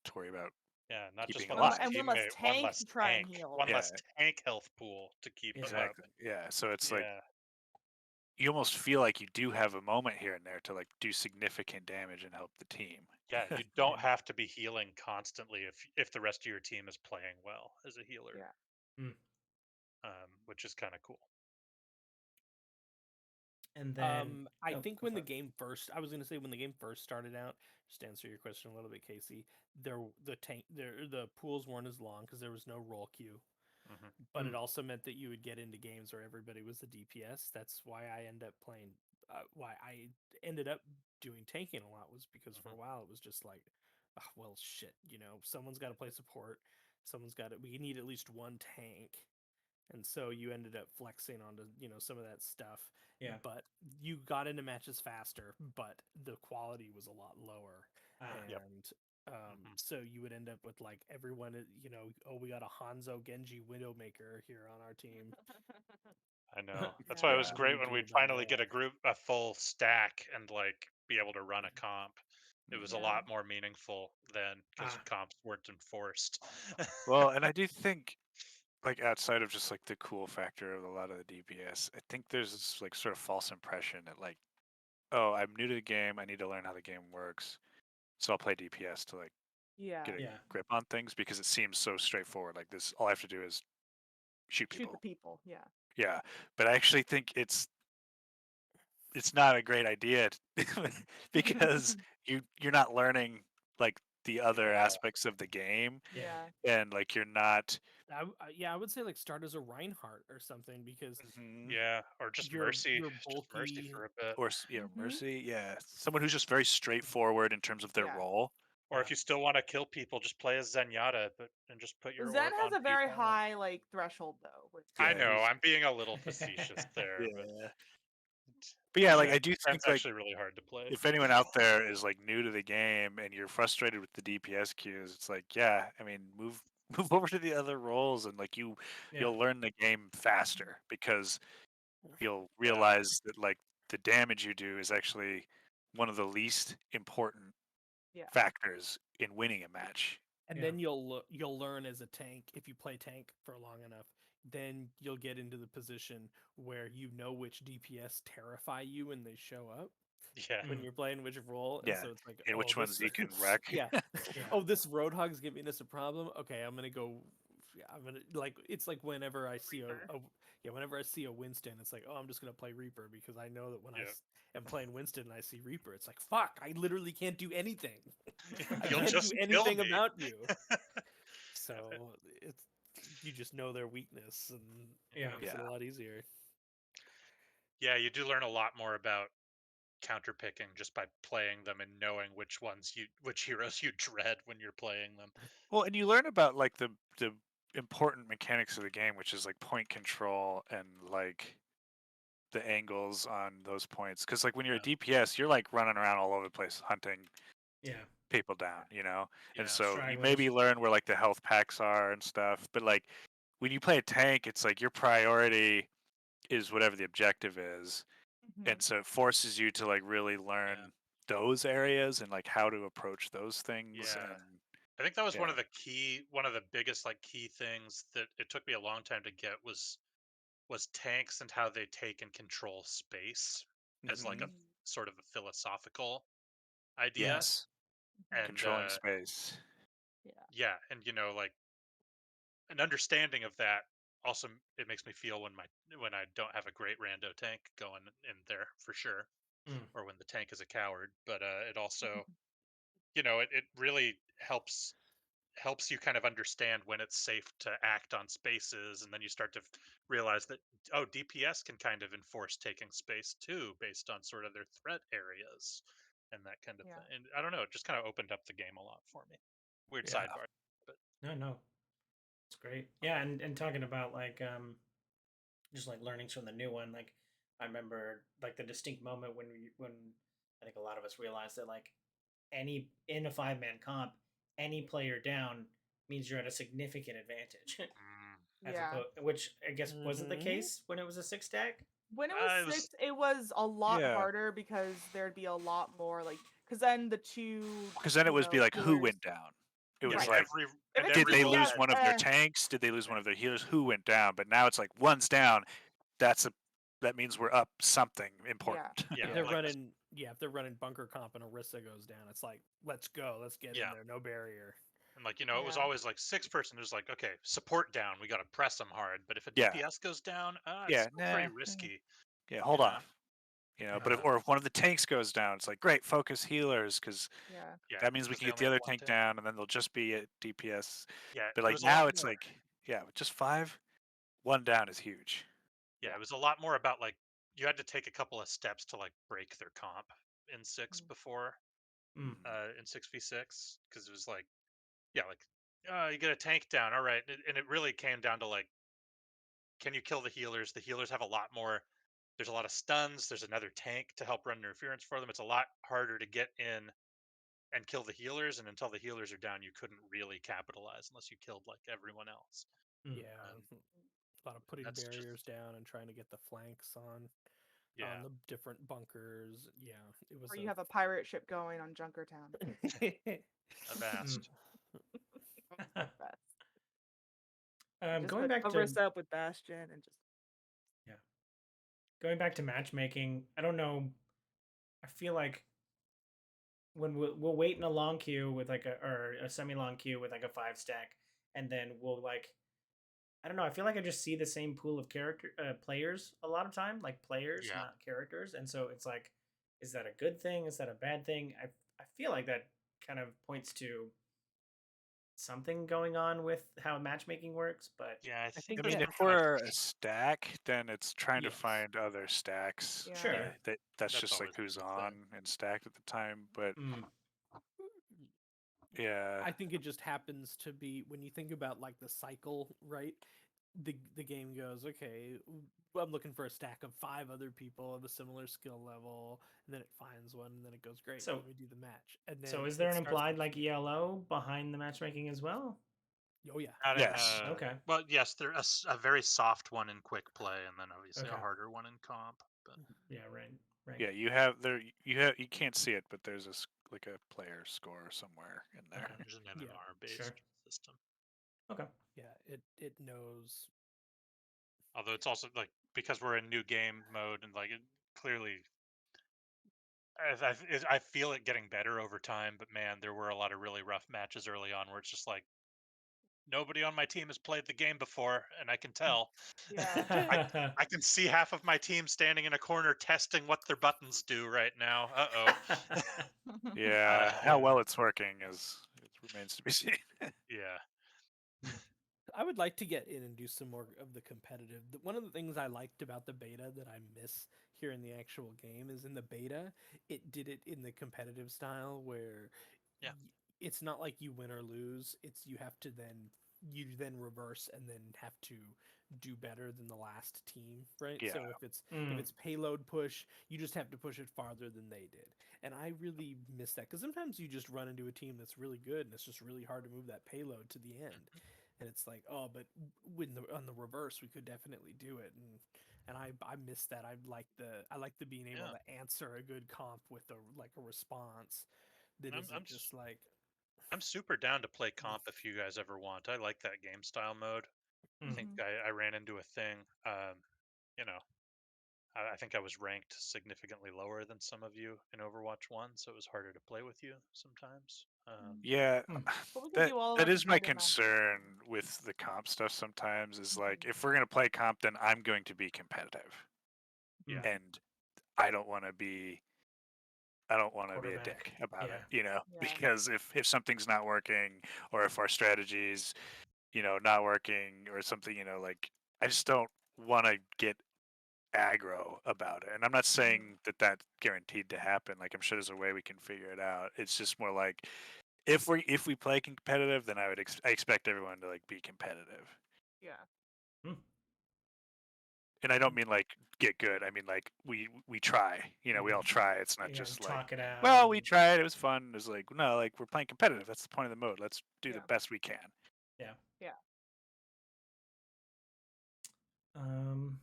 to worry about. Yeah, not just Keeping one alive. less And one less teammate, one tank less to try and tank, heal. one Yeah, less tank health pool to keep them up. exactly. Yeah, so it's like Yeah, you almost feel like you do have a moment here and there to like do significant damage and help the team. yeah. You don't have to be healing constantly if the rest of your team is playing well as a healer. Yeah. Which is kind of cool. And then I think when the game first, I was going to say when the game first started out, just to answer your question a little bit, Casey, the pools weren't as long because there was no roll queue. But it also meant that you would get into games where everybody was the DPS. That's why I ended up playing. Why I ended up doing tanking a lot was because for a while it was just like, oh, well, shit. Someone's got to play support. Someone's got to. We need at least one tank, and so you ended up flexing onto some of that stuff. Yeah. But you got into matches faster, but the quality was a lot lower, and so you would end up with like everyone, oh, we got a Hanzo Genji Widowmaker here on our team. I know. That's why it was great when we'd finally get a full stack, and like be able to run a comp. It was a lot more meaningful then because comps weren't enforced. Well, and I do think like outside of just like the cool factor of a lot of the DPS, I think there's this like sort of false impression that like, oh, I'm new to the game, I need to learn how the game works, so I'll play DPS to like get a grip on things because it seems so straightforward. Like this, all I have to do is shoot people. Shoot the people. Yeah. Yeah, but I actually think it's not a great idea because you're not learning like the other aspects of the game. Yeah. And like you're not. I would say like start as a Reinhardt or something because yeah, or just you're Mercy, bulky, just Mercy for a bit, Or Mercy, yeah, someone who's just very straightforward in terms of their role. Or if you still want to kill people, just play as Zenyatta, and just put your Zen orb has on a very people. high like threshold though. I Yeah, know he's I'm being a little facetious there, but yeah. But yeah, like I do Zen's think like actually really hard to play. if anyone out there is like new to the game and you're frustrated with the DPS queues, it's like, yeah, I mean, move move over to the other roles and like you'll learn the game faster because you'll realize that like the damage you do is actually one of the least important Yeah. factors in winning a match. And then you'll learn as a tank if you play tank for long enough. Then you'll get into the position where you know which DPS terrify you when they show up. Yeah. When you're playing which role, and Yeah, so it's like, and oh, which ones this, you can wreck. yeah, oh, this Roadhog's giving us a problem. Okay, I'm gonna go. Yeah, I'm gonna like. It's like whenever I see whenever I see a Winston, it's like, oh, I'm just gonna play Reaper because I know that when Yep. am playing Winston and I see Reaper, it's like, fuck, I literally can't do anything. I You'll can't just do kill anything me. about you. So it's you just know their weakness, and it makes it a lot easier. Yeah, you do learn a lot more about counterpicking just by playing them and knowing which heroes you dread when you're playing them. Well, and you learn about like the important mechanics of the game, which is like point control and like the angles on those points. Because like when you're a DPS, you're like running around all over the place hunting people down, you know. And so you maybe learn where like the health packs are and stuff. But like when you play a tank, it's like your priority is whatever the objective is, and so it forces you to like really learn those areas and like how to approach those things. Yeah. And I think that was one of the biggest like key things that it took me a long time to get was tanks and how they take and control space as like a sort of a philosophical idea. yes, And controlling space. yeah, and like an understanding of that also it makes me feel when I don't have a great rando tank going in there for sure, or when the tank is a coward. But it also it really helps you kind of understand when it's safe to act on spaces, and then you start to realize that DPS can kind of enforce taking space too based on sort of their threat areas and that kind of thing. And I don't know, it just kind of opened up the game a lot for me. Weird sidebar, but no, it's great. Yeah, and talking about like just like learnings from the new one, like I remember like the distinct moment when I think a lot of us realized that like any in a 5-man comp, any player down means you're at a significant advantage. Which I guess wasn't the case when it was a 6 stack. When it was 6, it was a lot harder because there'd be a lot more like because then the two. Because then it was be like who went down. It was like did they lose one of their tanks? Did they lose one of their healers? Who went down? But now it's like one's down. That means we're up something important. Yeah. If they're running bunker comp and Orisa goes down, it's like, let's go, let's get in there, no barrier. And like, it was always like 6-person is like, okay, support down, we got to press them hard. But if a DPS goes down, it's pretty risky. Yeah, hold off. But if one of the tanks goes down, it's like great, focus healers because that means we can get the other tank down, and then they'll just be at DPS. Yeah, but like now it's like just 5, 1 down is huge. Yeah, it was a lot more about like you had to take a couple of steps to like break their comp in 6 before in 6v6 because it was like you get a tank down, all right, and it really came down to like, can you kill the healers? The healers have a lot more. There's a lot of stuns. There's another tank to help run interference for them. It's a lot harder to get in and kill the healers, and until the healers are down, you couldn't really capitalize unless you killed like everyone else. Yeah, a lot of putting barriers down and trying to get the flanks on the different bunkers. Yeah, it was. Or you have a pirate ship going on Junkertown. Avast. Going back cover to us up with Bastion and just going back to matchmaking. I don't know. I feel like when we'll wait in a long queue with like a semi-long queue with like a 5 stack, and then we'll like, I don't know. I feel like I just see the same pool of players a lot of time, like players, not characters. And so it's like, is that a good thing? Is that a bad thing? I feel like that kind of points to something going on with how matchmaking works. But yeah, I mean, if we're a stack, then it's trying to find other stacks. Sure, that's just like who's on and stacked at the time. But Yeah. I think it just happens to be when you think about like the cycle, right? The game goes, okay, I'm looking for a stack of 5 other people of a similar skill level, and then it finds one, and then it goes, great, So let me do the match, and then So is there it an starts implied like matching. ELO behind the matchmaking as well? Oh yeah, Not in Yes. Okay. well, yes, there a very soft one in quick play, and then obviously Okay. a harder one in comp. But Yeah, right. Right. Yeah, you can't see it, but there's like a player score somewhere in there. Okay. there's an yeah, MMR based Sure. system. Okay. yeah. It knows. Although it's also like because we're in new game mode and like it clearly, I feel it getting better over time. But man, there were a lot of really rough matches early on where it's just like nobody on my team has played the game before, and I can tell. Yeah. I I can see half of my team standing in a corner testing what their buttons do right now. Uh-oh. Yeah, how Yeah. well it's working it remains to be seen. Yeah. I would like to get in and do some more of the competitive. One of the things I liked about the beta that I miss here in the actual game is in the beta, it did it in the competitive style where Yeah. it's not like you win or lose. It's you then reverse and then have to do better than the last team, right? Yeah. So if it's payload push, you just have to push it farther than they did. And I really miss that because sometimes you just run into a team that's really good and it's just really hard to move that payload to the end, and it's like, oh, but when on the reverse we could definitely do it, and I miss that. I like the being able Yeah. to answer a good comp with a response that I'm isn't just like I'm super down to play comp if you guys ever want. I like that game style mode. I think Mhm. I ran into a thing. You know, I think I was ranked significantly lower than some of you in Overwatch One, so it was harder to play with you sometimes. Mhm. Yeah, But we can that do all of that our is my competitive matches. concern with the comp stuff sometimes is like Mhm. if we're going to play comp then I'm going to be competitive. Yeah. And I don't want to be a Quarterback. dick about Yeah. it, Yeah. because if something's not working or if our strategies, not working or something, like I just don't want to get aggro about it. And I'm not Mhm. saying that that's guaranteed to happen. Like I'm sure there's a way we can figure it out. It's just more like if we play competitive, then I expect everyone to like be competitive. Yeah. Hmm. And I don't mean like get good. I mean like we try. We all try. It's not Yeah. just like, Talk it out. well, And, we tried. It was fun. It was like, no, like we're playing competitive. That's the point of the mode. Let's do the Yeah. best we can. yeah. Yeah. Um.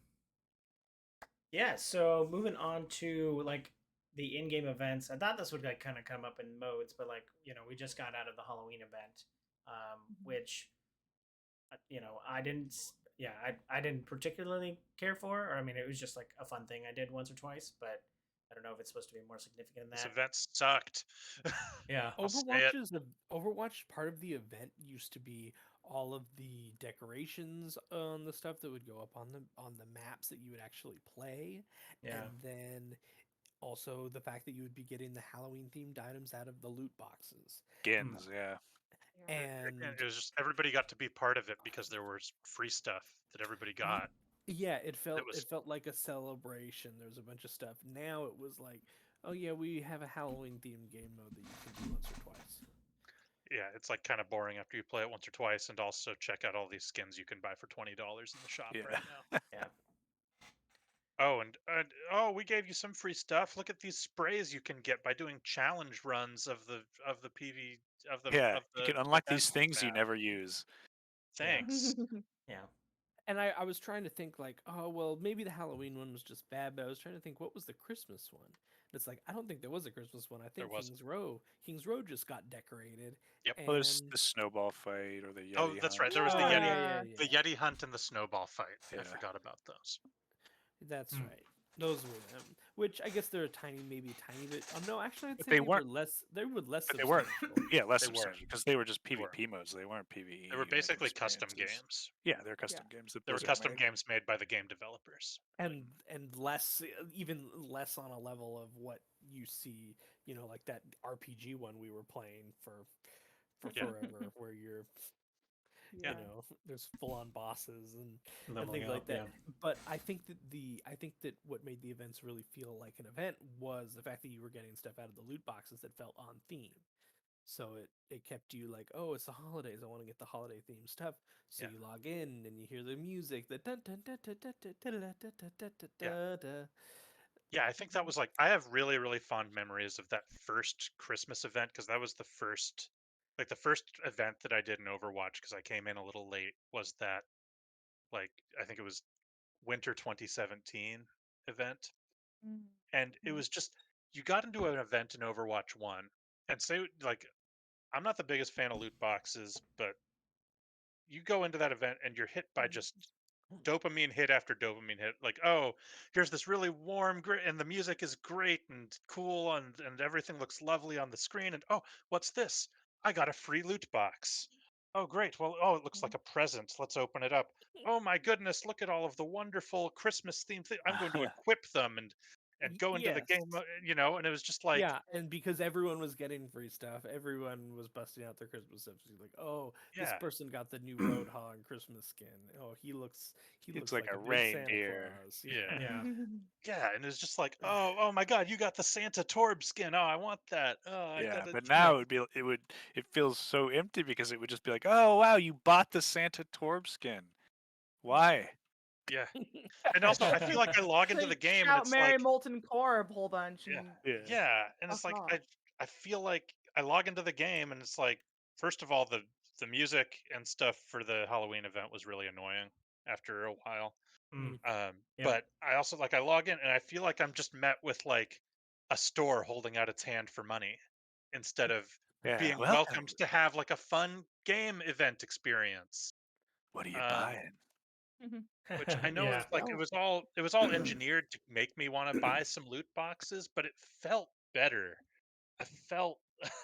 Yeah. So moving on to like the in-game events, I thought this would like kind of come up in modes, but like we just got out of the Halloween event, Mhm. which I didn't. Yeah, I didn't particularly care for. Or I mean, it was just like a fun thing I did once or twice, but I don't know if it's supposed to be more significant than This that. event sucked. Yeah. I'll say it. Overwatch part of the event used to be all of the decorations on the stuff that would go up on the maps that you would actually play, and Yeah. then also the fact that you would be getting the Halloween themed items out of the loot boxes. Hmm. Skins, yeah. Yeah. Again, And it was just everybody got to be part of it because there was free stuff that everybody y- got. yeah, That it was felt like a celebration. There's a bunch of stuff. Now it was like, oh yeah, we have a Halloween themed game mode that you can do once or twice. yeah, it's like kind of boring after you play it once or twice, and also check out all these skins you can buy for $20 in the shop Yeah. right now. Yeah. Oh, and oh, we gave you some free stuff. Look at these sprays you can get by doing challenge runs of the PV Yeah. of You the can unlock event these things you map. never use. Yeah. Thanks. Yeah. And I was trying to think like, oh well, maybe the Halloween one was just bad, but I was trying to think what was the Christmas one. And it's like I don't think there was a Christmas one. I There think wasn't. Kings Row just got decorated, Yep. Well, there's and the snowball fight or the Oh, Yeti that's hunt. right. There was oh yeah, Yeah. The Yeti hunt and the snowball fight. I Yeah. forgot about those. that's Hmm. right. Those were them. Which I guess they're maybe a tiny bit. Oh no, actually, I'd But say they weren't. they were less But they weren't. substantial. Yeah, less They were. substantial because they were just They were. PvP modes. They weren't They were PvE like basically custom experiences. games. Yeah, they're Yeah. custom games that They were Blizzard custom made. games made by the game developers. Like, And less, even less on a level of what you see, like that RPG one we were playing for yeah, forever, where you're yeah. Yeah. there's full on bosses and Leveling things like up. that. Yeah. But I think that what made the events really feel like an event was the fact that you were getting stuff out of the loot boxes that felt on theme. So it kept you like, oh, it's the holidays. I want to get the holiday themed stuff. So Yeah. you log in and you hear the music, the dun dun dun dun dun dun dun dun dun dun dun dun Yeah. dun dun. Yeah, I think that was like I have really, really fond memories of that first Christmas event because that was the first event that I did in Overwatch because I came in a little late was that like I think it was winter 2017 event. And it Mhm. was just you got into an event in Overwatch 1 and say like I'm not the biggest fan of loot boxes, but you go into that event and you're hit by just dopamine hit after dopamine hit. Like, oh, here's this really warm, great, and the music is great and cool, and everything looks lovely on the screen. And oh, what's this? I got a free loot box. Oh, great. Well, oh, it looks like a present. Let's open it up. Oh my goodness, look at all of the wonderful Christmas themed things. I'm going to equip them and go into the Yes. game, and it was just like, Yeah, and because everyone was getting free stuff, everyone was busting out their Christmas stuff. So you're like, oh, this yeah, person got the new Roadhog Christmas skin. Oh, he It's looks like like a a big Santa reindeer. Claus. yeah. Yeah. Yeah, and it's just like, oh my God, you got the Santa Torb skin. Oh, I want that. Oh, I Yeah, gotta, but now it feels so empty because it would just be like, oh wow, you bought the Santa Torb skin. Why? yeah. And also, I feel like I log So into you the game and shout it's Merry like, Molten Core a whole bunch yeah, and Yeah. yeah, and it's fuck like off. I feel like I log into the game and it's like, first of all, the music and stuff for the Halloween event was really annoying after a while. Mm, yep. But I also like I log in and I feel like I'm just met with like a store holding out its hand for money instead of Yeah. being Welcome. welcomed to have like a fun game event experience. What are you Um, buying? which I know Yeah. it's like it was all engineered to make me want to buy some loot boxes, but it felt better. I felt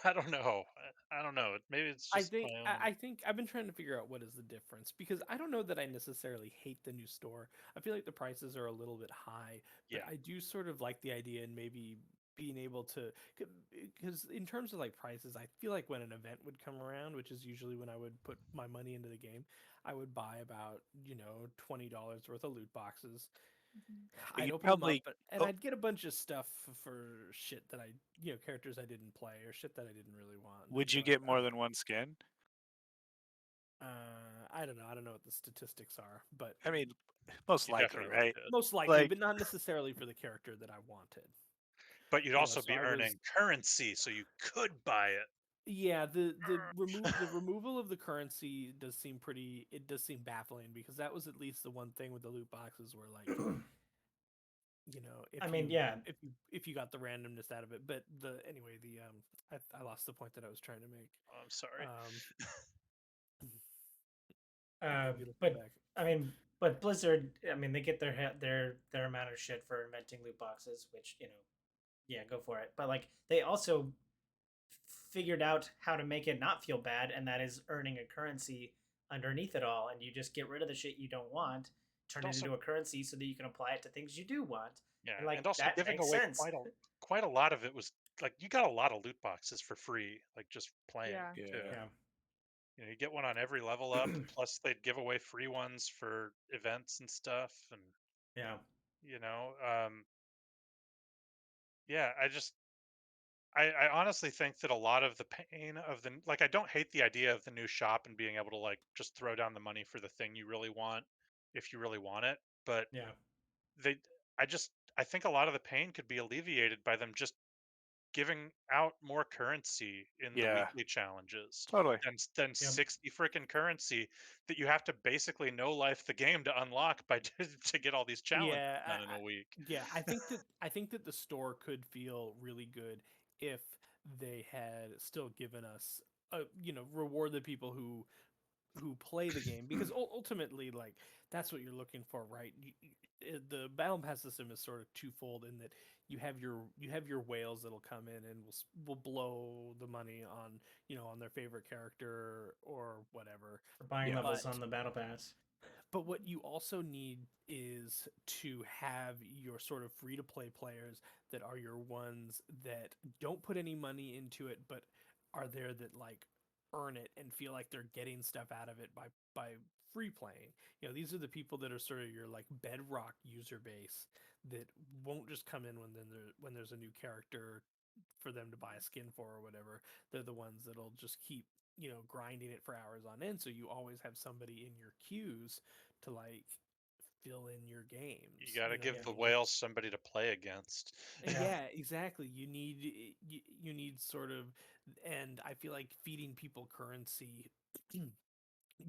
I don't know. I don't know. Maybe it's I just think my I own. I think I've been trying to figure out what is the difference because I don't know that I necessarily hate the new store. I feel like the prices are a little bit high, but Yeah. I do sort of like the idea and maybe being able to because in terms of like prices, I feel like when an event would come around, which is usually when I would put my money into the game, I would buy about, $20 worth of loot boxes. But I'd you'd open them up probably and oh, I'd get a bunch of stuff for shit that characters I didn't play or shit that I didn't really want. would you But get more than one skin? I don't know. I don't know what the statistics are, but I mean, most You likely, definitely right? did. most likely, Like, but not necessarily for the character that I wanted. But you'd also So be I was, earning currency, so you could buy it. yeah, the removal of the currency does seem pretty. It does seem baffling because that was at least the one thing with the loot boxes where like I if mean, you yeah. if you got the randomness out of it, but the I lost the point that I was trying to make. Oh, I'm sorry. Um, maybe it'll come But back. I mean, but Blizzard, I mean, they get their amount of shit for inventing loot boxes, which yeah, go for it. But like, they also figured out how to make it not feel bad, and that is earning a currency underneath it all, and you just get rid of the shit you don't want, And turn it also, into a currency so that you can apply it to things you do want, yeah, and like and also that giving makes away sense. quite a lot of it was like you got a lot of loot boxes for free, like just playing Yeah. too. yeah. Yeah, You get one on every level up, plus they'd give away free ones for events and stuff, and yeah, you know, um, yeah, I honestly think that a lot of the pain of like I don't hate the idea of the new shop and being able to like just throw down the money for the thing you really want if you really want it, but yeah. they I think a lot of the pain could be alleviated by them just giving out more currency in the Yeah. weekly challenges Totally. than Yep. 60 freaking currency that you have to basically no life the game to unlock by to get all these challenges Yeah, done in a week. I think that the store could feel really good if they had still given us reward the people who play the game because ultimately like that's what you're looking for, right? The battle pass system is sort of twofold in that you have your whales that'll come in and will blow the money on on their favorite character or whatever. For buying Yeah. levels But on the battle pass. what you also need is to have your sort of free to play players that are your ones that don't put any money into it, but are there that like earn it and feel like they're getting stuff out of it by free playing. These are the people that are sort of your like bedrock user base that won't just come in when there's a new character for them to buy a skin for or whatever. They're the ones that'll just keep, grinding it for hours on end. So you always have somebody in your queues to like fill in your You games. got to give the You need. whales somebody to play against. Yeah, exactly. You need sort of, and I feel like feeding people currency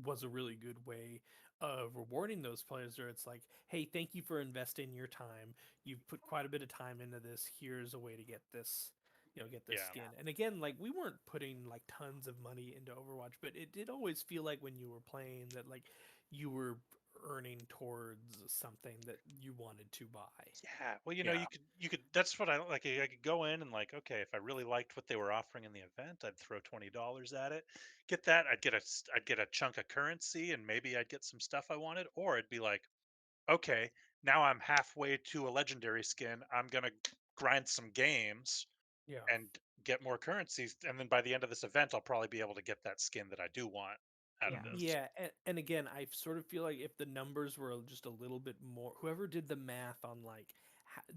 was a really good way of rewarding those players where it's like, hey, thank you for investing your time. You've put quite a bit of time into this. Here's a way to get this, get this Yeah. skin. And again, like we weren't putting like tons of money into Overwatch, but it did always feel like when you were playing that like you were earning towards something that you wanted to buy. Yeah. Well, Yeah. you could. That's what I like. I could go in and like, okay, if I really liked what they were offering in the event, I'd throw $20 at it. Get that. I'd get a chunk of currency, and maybe I'd get some stuff I wanted, or it'd be like, okay, now I'm halfway to a legendary skin. I'm gonna grind some games Yeah. and get more currencies, and then by the end of this event, I'll probably be able to get that skin that I do want out of Yeah. this. Yeah, and again, I sort of feel like if the numbers were just a little bit more, whoever did the math on like,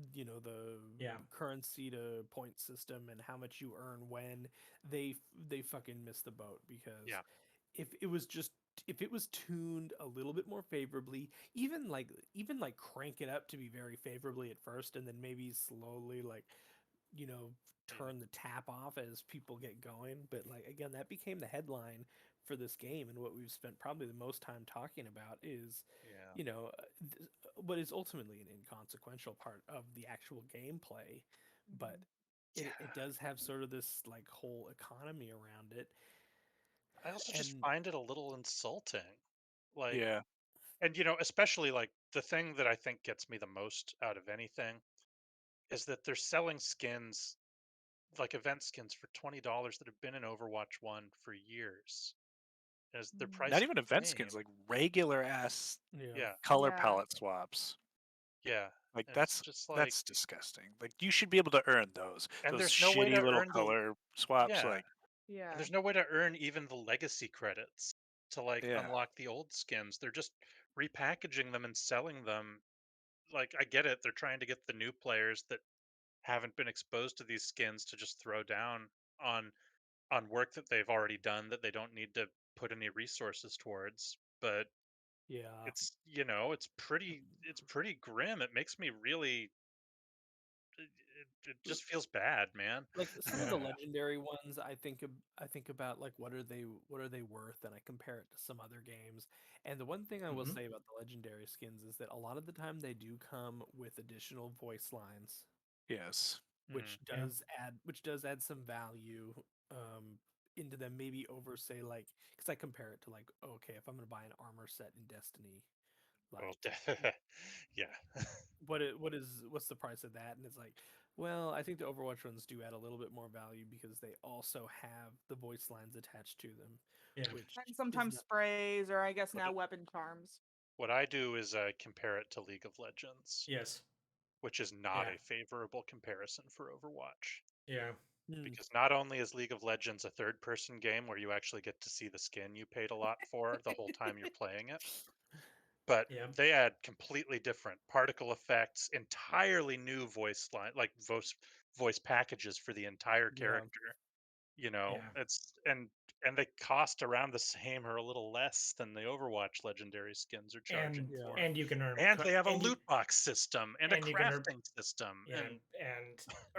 the Yeah. currency to point system and how much you earn when they fucking missed the boat because Yeah. if it was just if it was tuned a little bit more favorably, even like crank it up to be very favorably at first, and then maybe slowly like you know Yeah. turn the tap off as people get going. But like again, that became the headline for this game, and what we've spent probably the most time talking about is Yeah. what is ultimately an inconsequential part of the actual gameplay, but Mhm. it does have sort of this like whole economy around it. I also just And find it a little insulting. Like, Yeah. and especially like the thing that I think gets me the most out of anything is that they're selling skins, like event skins for $20 that have been in Overwatch 1 for years. As they're Mhm. Not priced even the event skins, same. like regular ass yeah, Yeah. color Yeah. palette swaps. Yeah. Like And it's that's just like, that's disgusting. Like you should be able to earn those. and Those there's no way shitty to little earn the, color swaps. yeah. Like And Yeah. there's no way to earn even the legacy credits to like yeah. unlock the old skins. They're just repackaging them and selling them. Like, I get it. They're trying to get the new players that haven't been exposed to these skins to just throw down on work that they've already done that they don't need to put any resources towards. But yeah. it's pretty grim. It makes me really, it just feels bad, man. Like some of Yeah. the legendary ones, I think about like what are they worth, and I compare it to some other games. And the one thing I will Mm-hmm. say about the legendary skins is that a lot of the time they do come with additional voice lines, Yes. Mm, Yeah. which does add some value um into them, maybe over say like because I compare it to like okay, if I'm gonna buy an armor set in Destiny, well, like yeah. what's the price of that? And it's like, well, I think the Overwatch ones do add a little bit more value because they also have the voice lines attached to them, Yeah. which And is sometimes not. sprays, or I guess What now weapon charms. what I do is I compare it to League of Legends, Yes. which is not Yeah. a favorable comparison for Overwatch. Yeah. Hmm, Because not only is League of Legends a third person game where you actually get to see the skin you paid a lot for the whole time you're playing it, but Yeah. they add completely different particle effects, entirely new voice line, like voice packages for the entire yeah, character. Yeah. It's and they cost around the same or a little less than the Overwatch legendary skins are charging And yeah. for. and you can earn And they have a and loot box system and a you can earn, crafting system yeah,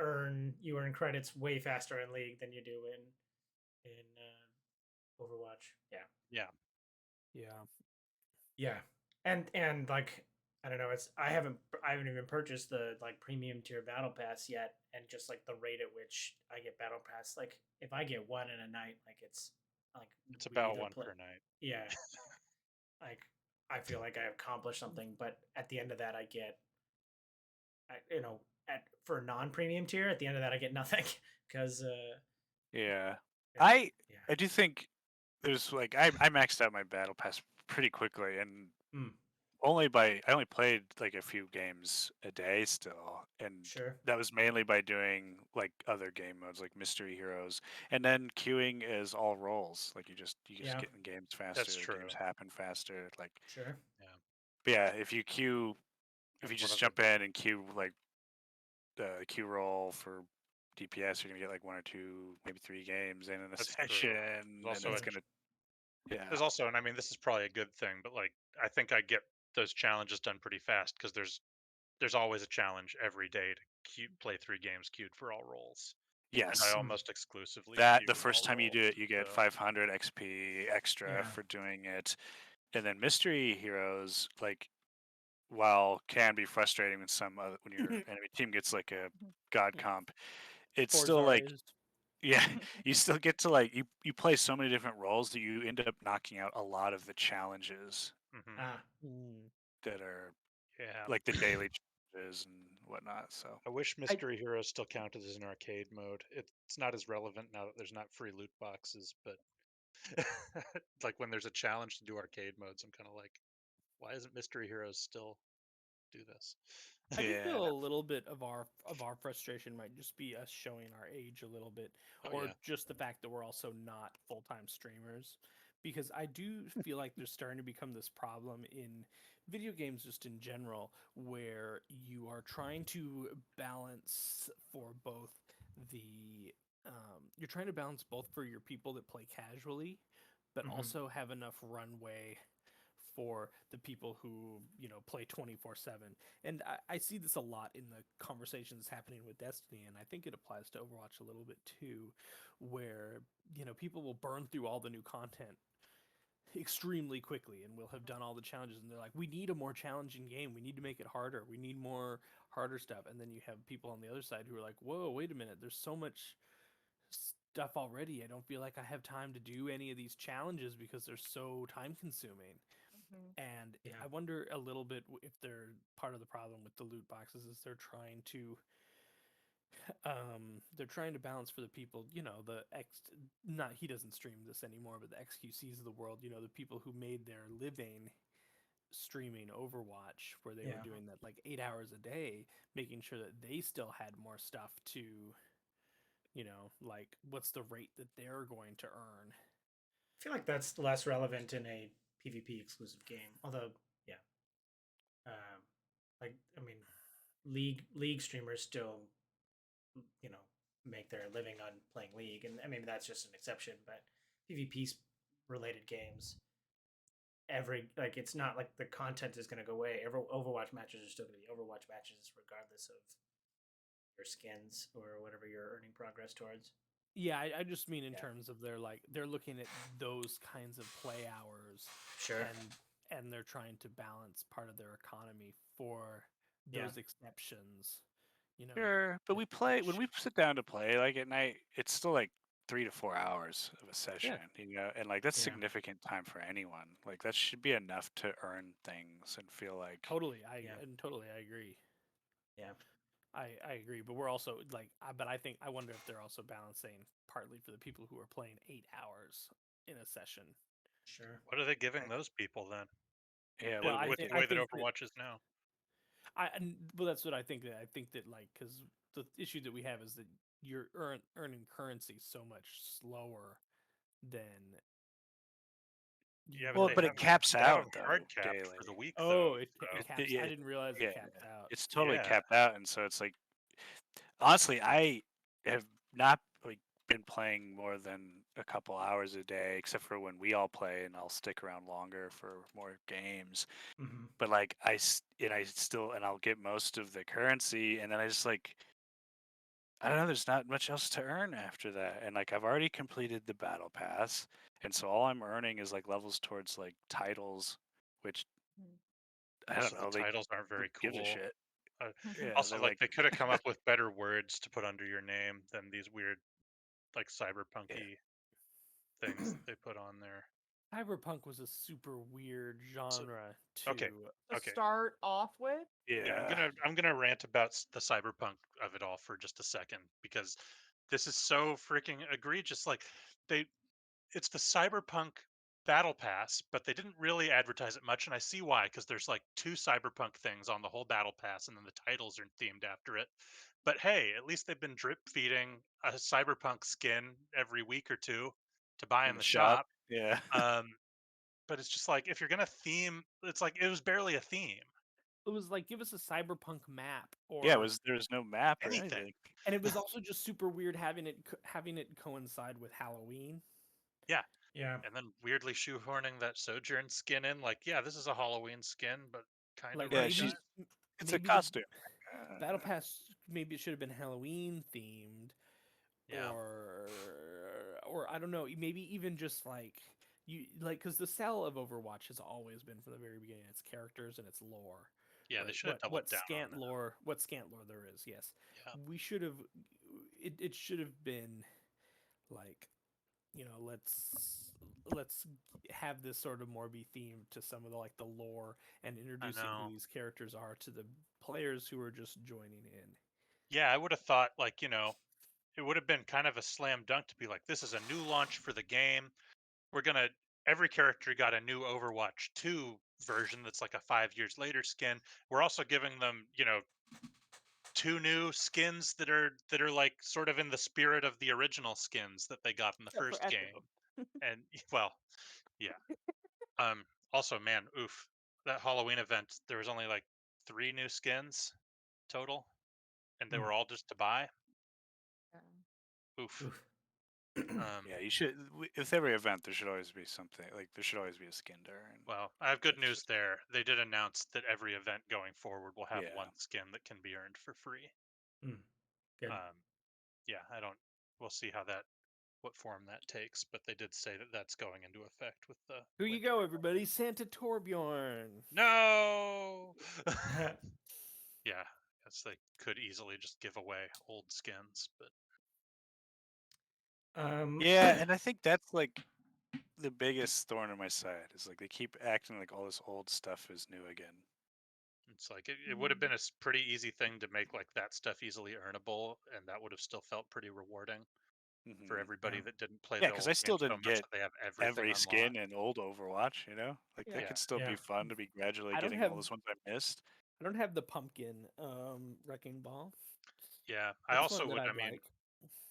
and you earn credits way faster in League than you do in Overwatch. Yeah. yeah. Yeah. Yeah. And like I don't know, I haven't even purchased the like premium tier battle pass yet, and just like the rate at which I get battle pass, like if I get one in a night, like it's like It's we about either one play, per night. yeah, like I feel like I accomplished something, but at the end of that I get you know, at for non-premium tier, at the end of that I get nothing because Yeah. yeah. I Yeah. I do think there's like I maxed out my battle pass pretty quickly and Mm, I only played like a few games a day still, and sure. that was mainly by doing like other game modes like mystery heroes, and then queuing is all roles. Like you just Yeah, get in games faster, That's the games true. happen faster. Like sure. Yeah. but yeah, if And you one just of the jump in and queue like the queue roll for DPS, you're gonna get like 1 or 2, maybe 3 games in a That's session, true. and There's also it's gonna yeah. there's also, and I mean, this is probably a good thing, but like I think I get those challenges done pretty fast because there's always a challenge every day to play 3 games queued for all roles, and I Yes, Mm. almost exclusively that the queue first all time you do roles. it, you get So 500 XP extra Yeah. for doing it, and then mystery heroes like while can be frustrating when when your enemy team gets like a god Yeah. comp, it's still like Forzar is. yeah, you still get to like you play so many different roles that you end up knocking out a lot of the challenges hmm Ah. Mm. that are yeah, like the daily challenges and whatnot. So I wish I Mystery Heroes still counted as an arcade mode. It's not as relevant now that there's not free loot boxes, but like when there's a challenge to do arcade modes, I'm kind of like, why isn't Mystery Heroes still do this? I do yeah, feel a little bit of our frustration might just be us showing our age a little bit, Oh or yeah. just the fact that we're also not full-time streamers. Because I do feel like there's starting to become this problem in video games just in general, where you are trying to balance for both you're trying to balance both for your people that play casually, but Mm-hmm. also have enough runway for the people who play 24/7. And I see this a lot in the conversations happening with Destiny, and I think it applies to Overwatch a little bit too, where people will burn through all the new content extremely quickly and will have done all the challenges, and they're like, we need a more challenging game, we need to make it harder, we need more harder stuff. And then you have people on the other side who are like, whoa, wait a minute, there's so much stuff already, I don't feel like I have time to do any of these challenges because they're so time consuming. Mhm. And Yeah. I wonder a little bit if they're part of the problem with the loot boxes is they're trying to balance for the people, the X, not, he doesn't stream this anymore, but the XQCs of the world, the people who made their living streaming Overwatch, where they were Yeah. doing that like 8 hours a day, making sure that they still had more stuff to, like what's the rate that they're going to earn. I feel like that's less relevant in a PvP exclusive game. Although, yeah, like I mean, league streamers still, you know, make their living on playing League, and I mean that's just an exception. But PvP related games, it's not like the content is going to go away. Every Overwatch matches are still going to be Overwatch matches, regardless of your skins or whatever you're earning progress towards. Yeah, I just mean in Yeah, terms of they're looking at those kinds of play hours, sure. and they're trying to balance part of their economy for Yeah, those exceptions, you know. sure. But we play when Sh- we sit down to play like at night, it's still like 3 to 4 hours of a session, Yeah, and like that's yeah, significant time for anyone. Like that should be enough to earn things and feel like totally. yeah, I agree. yeah, I agree, but we're also like, but I think I wonder if they're also balancing partly for the people who are playing 8 hours in a session. sure. What are they I, giving those people then? yeah, Well, With the I way that think that Overwatch is now. well, that's what I think. That I think that like because the issue that we have is that you're earning currency so much slower than you Yeah, but well, would. they but it have caps they have them out though hard capped for the daily. week though. Oh, it So caps. I Yeah, didn't realize it yeah, capped out. it's totally yeah, capped out, and so it's like honestly, I have not like been playing more than a couple hours a day, except for when we all play, and I'll stick around longer for more games. mm-hmm. But like I still and I'll get most of the currency, and then I just like I don't know. There's not much else to earn after that, and like I've already completed the battle pass, and so all I'm earning is like levels towards like titles, which Mhm. I don't also the know. Like titles aren't who very gives a cool. shit? Uh, Yeah, Also, they're like like they could have come up with better words to put under your name than these weird, like yeah. cyberpunky things that they put on there. Cyberpunk was a super weird So genre okay, to. To okay, start off with, yeah, Yeah. I'm gonna rant about the cyberpunk of it all for just a second because this is so freaking egregious. Like they it's the cyberpunk battle pass, but they didn't really advertise it much, and I see why, because there's like 2 cyberpunk things on the whole battle pass, and then the titles are themed after it. But hey, at least they've been drip feeding a cyberpunk skin every week or two to buy In in the the shop. shop. Yeah. Um, but it's just like if you're gonna theme, it's like it was barely a theme. It was like, give us a cyberpunk map, Yeah, or there was no map or Anything. anything. and it was also just super weird having it coincide with Halloween. Yeah. Yeah. And then weirdly shoehorning that Sojourn skin in, like, yeah, this is a Halloween skin, but kind of Like Yeah, right, maybe guys. it's a maybe the costume. battle pass, maybe it should have been Halloween themed, Yeah. or I don't know, maybe even just like you like, because the sell of Overwatch has always been from the very beginning its characters and its lore, Yeah, they right? should have doubled down on that. What scant lore there is, yes. Yeah. We should have, it should have been like, let's have this sort of more be themed to some of the, like, the lore, and I introducing who know. these characters are to the players who are just joining in. Yeah, I would have thought, like, it would have been kind of a slam dunk to be like, this is a new launch for the game. We're gonna every character got a new Overwatch 2 version that's like a 5 years later skin. We're also giving them, two new skins that are like sort of in the spirit of the original skins that they got in the Except for first game. Echo. And well, yeah. Also, man, oof. That Halloween event, there was only like 3 new skins total, and they Mm. were all just to buy. Yeah. Oof. Oof. Yeah, you should. With every event, there should always be something. Like there should always be a skin there. And Well, I have good that's news just there. They did announce that every event going forward will have yeah. one skin that can be earned for free. Mm. Good. Yeah, I don't. We'll see what form that takes, but they did say that that's going into effect with the Here you winter. go, everybody, Santa Torbjorn. No. Yeah, guess they could easily just give away old skins, but Yeah, and I think that's like the biggest thorn in my side is like they keep acting like all this old stuff is new again. it's like it would have been a pretty easy thing to make like that stuff easily earnable, and that would have still felt pretty rewarding for everybody Yeah. that didn't play Yeah, the because old I game still so didn't much get that they have everything every skin unlocked. in old Overwatch. Like Yeah. that could still Yeah. be fun to be gradually I don't getting all have those ones I missed. I don't have the pumpkin wrecking ball. Yeah, I That's also one that would. I I'd mean, like.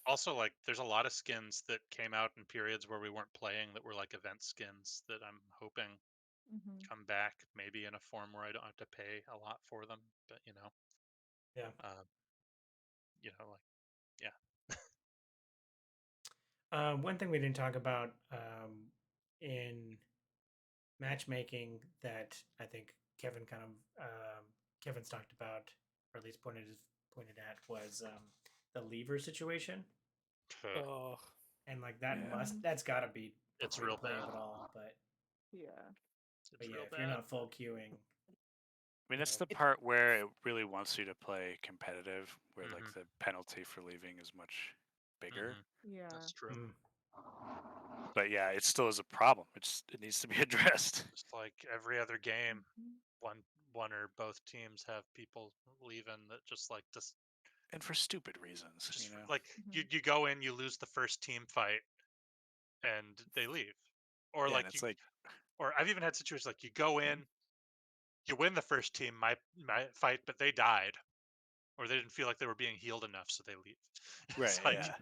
also like there's a lot of skins that came out in periods where we weren't playing that were like event skins that I'm hoping Mm-hmm. come back, maybe in a form where I don't have to pay a lot for them. But Yeah. uh, like yeah. One thing we didn't talk about in matchmaking that I think Kevin kind of Kevin's talked about, or at least pointed at, was the lever situation, Oh, and like Yeah. that's got to be It's free to real play bad. of it all. But Yeah. but It's yeah, real if you're bad. not full queuing, I mean, you that's know, the part where it really wants you to play competitive, where like Mhm. the penalty for leaving is much bigger. Mhm. Yeah. That's true. mm, But yeah, it still is a problem. It needs to be addressed. Just like every other game, Mhm. one or both teams have people leaving that just like And for stupid reasons, just like Mhm. you go in, you lose the first team fight, and they leave, or Yeah, and like it's like, or I've even had situations like you go in, you win the first team my fight, but they died, or they didn't feel like they were being healed enough, so they leave. right, It's like yeah.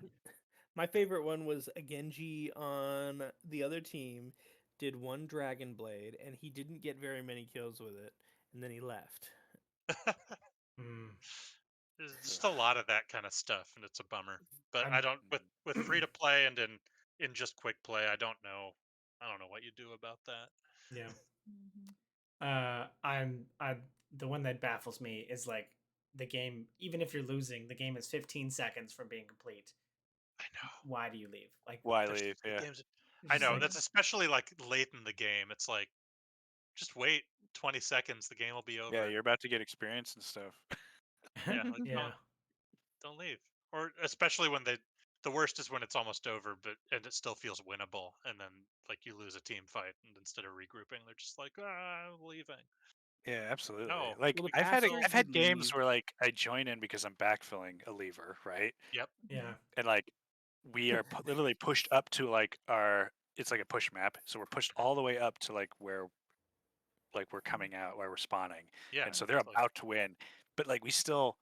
my favorite one was a Genji on the other team did one Dragon Blade, and he didn't get very many kills with it, and then he left. mm, there's just a Ugh. lot of that kind of stuff, and it's a bummer. But I I'm don't with free to play and in just quick play, I don't know what you do about that. yeah. Mhm. I the one that baffles me is like the game. Even if you're losing, the game is 15 seconds from being complete. I know. Why do you leave? Like, Why There's leave? some Yeah. games. it's I just know like, that's especially like late in the game. It's like just wait 20 seconds, the game will be Yeah, over. you're about to get experience and stuff. Yeah, like yeah, don't leave. Or especially when the worst is when it's almost over, but and it still feels winnable, and then like you lose a team fight, and instead of regrouping, they're just like, I'm leaving. Yeah, absolutely. No, Like Well, the we can still. pastors I've you had games leave. where like I join in because I'm backfilling a lever, right? Yep. yeah, And like we are literally pushed up to like our it's like a push map, so we're pushed all the way up to like where like we're coming out where we're spawning, Yeah. and so they're It's like about to win, but like we still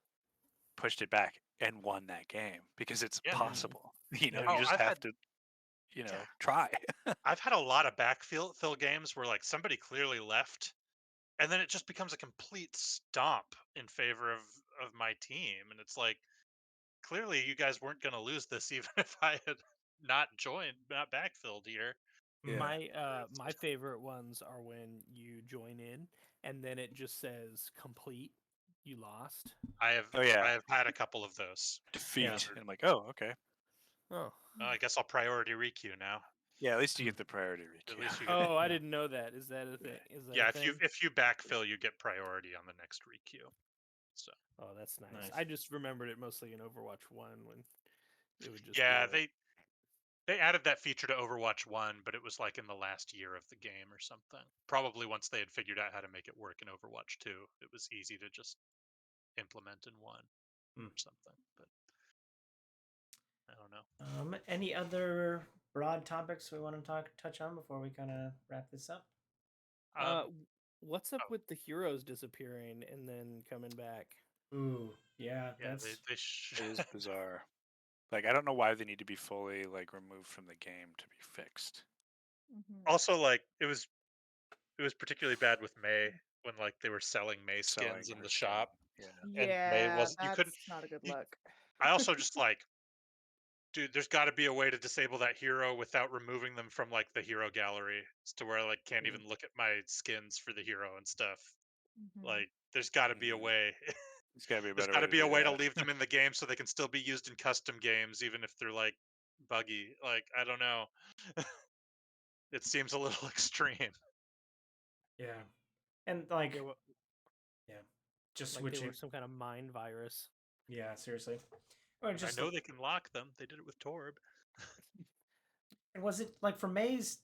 pushed it back and won that game because it's yeah. possible. yeah, You Oh, just I've have had to yeah. try. I've had a lot of backfill games where like somebody clearly left and then it just becomes a complete stomp in favor of my team, and it's like, clearly you guys weren't going to lose this even if I had not backfilled here. Yeah. My favorite ones are when you join in and then it just says complete, you lost. Oh I yeah. have had a couple of those. Defeat. Yeah. And I'm like, oh, okay. Oh. I guess I'll priority requeue now. Yeah, at least you Hmm. get the priority At requeue. least you get. Oh, I Yeah. didn't know that. Is that a thing? Is that Yeah, a thing? if you backfill, you get priority on the next requeue. So Oh, that's nice. Nice. I just remembered it mostly in Overwatch 1 when it would just yeah, be like, they added that feature to Overwatch 1, but it was like in the last year of the game or something. Probably once they had figured out how to make it work in Overwatch 2, it was easy to just implement in 1 Hmm. or something. But I don't know. Any other broad topics we want to touch on before we kind of wrap this up? what's up Oh, with the heroes disappearing and then coming back? Ooh, yeah, yeah, that's It is bizarre. Like, I don't know why they need to be fully like removed from the game to be fixed. also like it was particularly bad with May when like they were selling May Selling skins in her the skin. shop, Yeah. and May Yeah, was you couldn't. that's not a good You, look. I also just like, dude, there's got to be a way to disable that hero without removing them from like the hero gallery, to where I like can't even look at my skins for the hero and stuff. Like, there's got to be a Mm. way. There's gotta be a There's better got way to to be a do way to that. leave them in the game so they can still be used in custom games, even if they're like buggy. Like, I don't know. It seems a little extreme. yeah, and like Yeah, well, yeah, just like they switching. were some kind of mind virus. Yeah, seriously. Or I just know they can lock them. They did it with Torb. and was it like for May's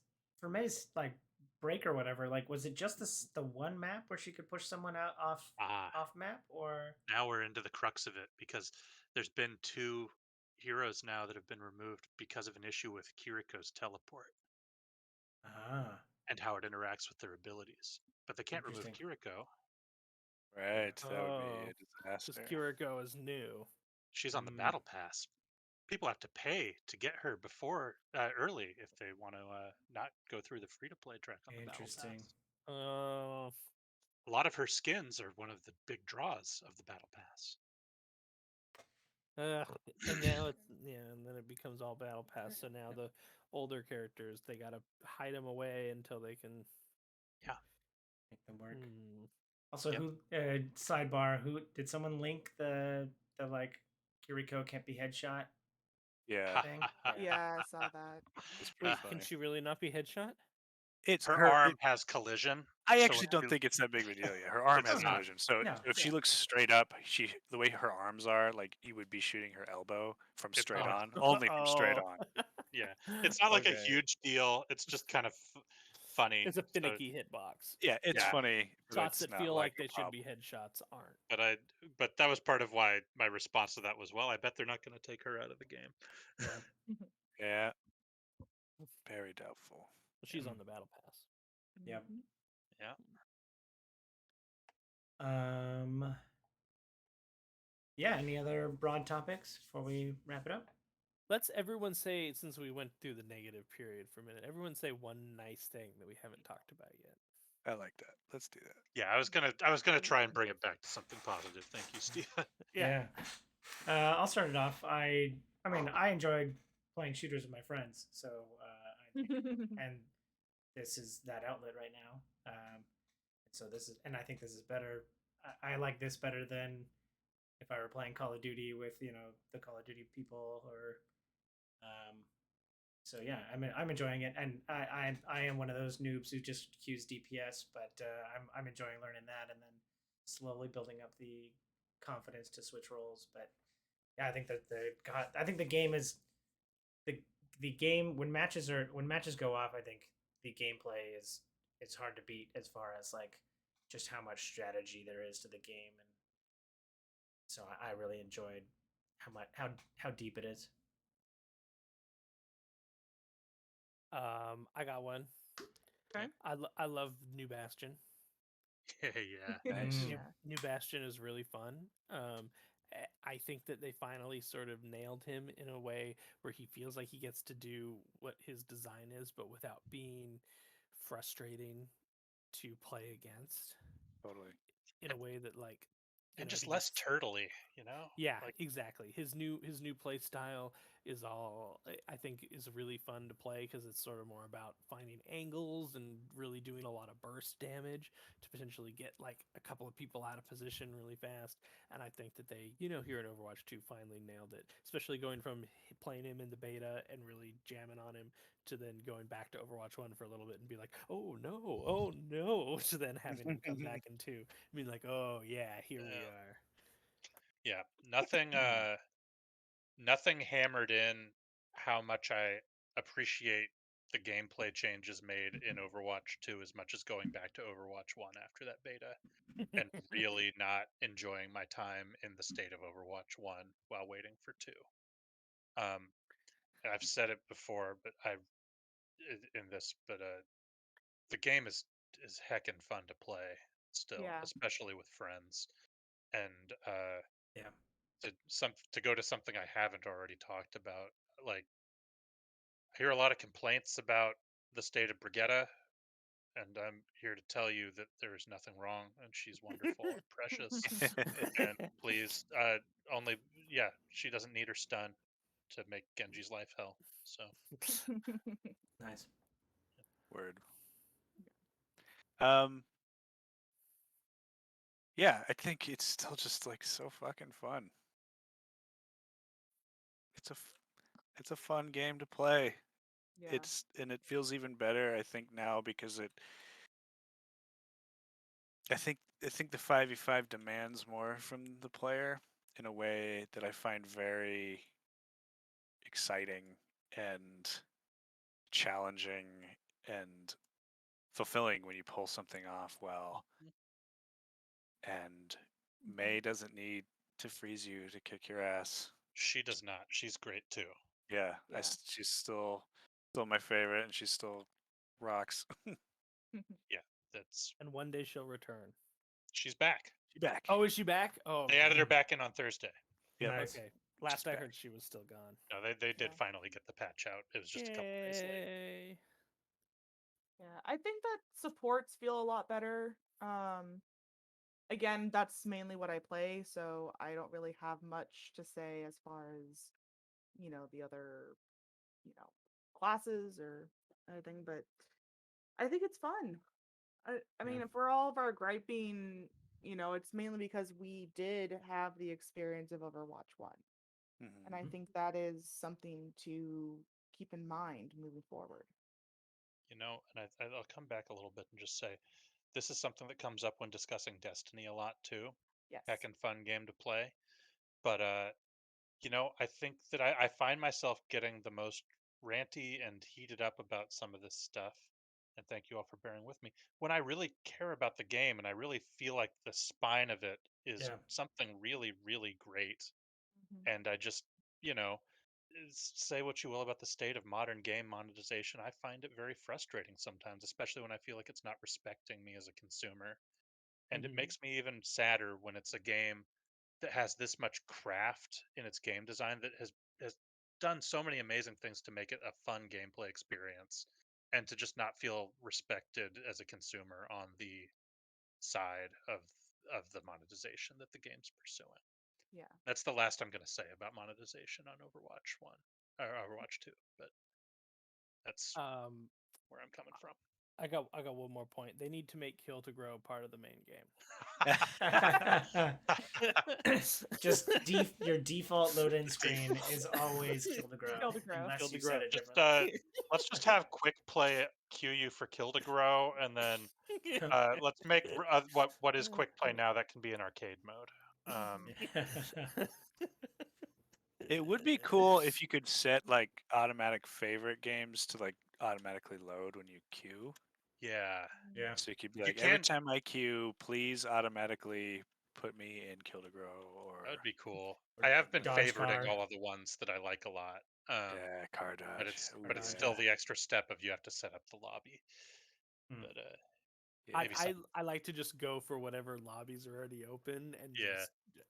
like break or whatever? Like, was it just the one map where she could push someone out Ah, off map or? now we're into the crux of it, because there's been 2 heroes now that have been removed because of an issue with Kiriko's teleport Ah, and how it interacts with their abilities. But they can't remove interesting. Kiriko. Yeah. Right. That would be Oh, a because disaster. Kiriko is new. She's on the Mm, battle pass. People have to pay to get her before early if they want to not go through the free to play track on the battle interesting. pass. Oh, A lot of her skins are one of the big draws of the battle pass. and now it's and then it becomes all battle pass. So now the older characters they gotta hide them away until they can. Yeah. Make them work. Hmm. Also, Yep. who sidebar? Who did someone link the like Kiriko can't be headshot Yeah. thing? Yeah. Yeah, I saw that. That's pretty Wait, can funny. she really not be headshot? It's Her her. arm has collision, I so actually when don't she, think it's that big of a deal. Yeah, her arm it's Oh has no, not. collision. So no. if she Yeah. looks straight up, the way her arms are, like you would be shooting her elbow from It's straight Oh, not. on, only from straight Oh. on. Yeah, it's not like a Okay. huge deal. It's just kind of funny. It's a So finicky hitbox. Yeah, it's yeah, funny, but Shots it's that not feel like like a they should problem. be headshots aren't. but but that was part of why my response to that was, well, I bet they're not going to take her out of the game. yeah. Yeah, very doubtful. She's Mm, on the battle pass. yep. Yeah. Um. Yeah. Any other broad topics before we wrap it up? Let's everyone say, since we went through the negative period for a minute, everyone say one nice thing that we haven't talked about yet. I like that. Let's do that. Yeah, I was gonna try and bring it back to something positive. Thank you, Steve. Yeah. I'll start it off. I mean, I enjoyed playing shooters with my friends, so I think, and this is that outlet right now. So this is, and I think this is better. I like this better than if I were playing Call of Duty with the Call of Duty people or. So yeah, I'm enjoying it, and I am one of those noobs who just queues DPS, but I'm enjoying learning that, and then slowly building up the confidence to switch roles. But yeah, I think that I think the game is the game when matches go off. I think the gameplay is it's hard to beat as far as like just how much strategy there is to the game, and so I really enjoyed how deep it is. I got one. Okay. I love New Bastion. Yeah. Nice. New, Mm, New Bastion is really fun. I think that they finally sort of nailed him in a way where he feels like he gets to do what his design is, but without being frustrating to play against. Totally. in a way that and I just think less it's turtley, yeah, like exactly. His new play style is all I think is really fun to play because it's sort of more about finding angles and really doing a lot of burst damage to potentially get like a couple of people out of position really fast. And I think that they, here in Overwatch 2 finally nailed it, especially going from playing him in the beta and really jamming on him to then going back to Overwatch 1 for a little bit and be like, oh no, to then having him come back in 2 and being like, oh yeah, here we are. yeah, nothing nothing hammered in how much I appreciate the gameplay changes made in Overwatch 2 as much as going back to Overwatch 1 after that beta and really not enjoying my time in the state of Overwatch 1 while waiting for 2. Um, I've said it before, but in this, but the game is heckin' fun to play still, Yeah. especially with friends. And Yeah. to go to something I haven't already talked about, like I hear a lot of complaints about the state of Brigitta, and I'm here to tell you that there is nothing wrong, and she's wonderful and precious. And please, only yeah, she doesn't need her stun to make Genji's life hell. So Nice. Word. Um. Yeah, I think it's still just like so fucking fun. It's a fun game to play. Yeah. And it feels even better, I think, now because I think the 5v5 demands more from the player in a way that I find very exciting and challenging and fulfilling when you pull something off well. And May doesn't need to freeze you to kick your ass. she does not. She's great too. Yeah, Yeah. she's still my favorite, and she still rocks. Yeah, that's And one day she'll return. she's back. She's back. Oh, is she back? Oh, They okay. added her back in on Thursday. Yep. Nice. Okay. Last I back. heard, she was still gone. No, they did Yeah. finally get the patch out. It was just a couple days late. Yay. Yeah. I think that supports feel a lot better. Again, that's mainly what I play, so I don't really have much to say as far as, the other, you know, classes or anything, but I think it's fun. I mean, Yeah. if we're all of our griping, it's mainly because we did have the experience of Overwatch 1. And I Mhm. think that is something to keep in mind moving forward. And I'll come back a little bit and just say this is something that comes up when discussing Destiny a lot too. Yes. Heckin' fun game to play. But I think that I find myself getting the most ranty and heated up about some of this stuff. And thank you all for bearing with me. When I really care about the game and I really feel like the spine of it is Yeah. something really, really great. Mhm. And I just, you know, say what you will about the state of modern game monetization. I find it very frustrating sometimes, especially when I feel like it's not respecting me as a consumer. And it Mhm. makes me even sadder when it's a game that has this much craft in its game design that has done so many amazing things to make it a fun gameplay experience and to just not feel respected as a consumer on the side of the monetization that the game's pursuing. Yeah. That's the last I'm going to say about monetization on Overwatch 1 or Overwatch 2, but that's Um, where I'm coming from. I got one more point. They need to make Kill to Grow part of the main game. Just your default load-in screen is always Kill to Grow, Kill to Grow. unless Kill to you Grow. set it Just differently. let's just have quick play cue you for Kill to Grow, and then let's make what is quick play now that can be in arcade mode. It would be cool if you could set like automatic favorite games to like automatically load when you queue. Yeah, Yeah. So you could be you like, every can. time I queue, please automatically put me in Kill to Grow That would or be cool. Or I have been Dodge favoriting car. all of the ones that I like a lot. yeah, car But dodge. it's Ooh, but it's Dodge. still yeah. the extra step of you have to set up the lobby. Hmm. But Yeah. maybe some. I like to just go for whatever lobbies are already open and Yeah,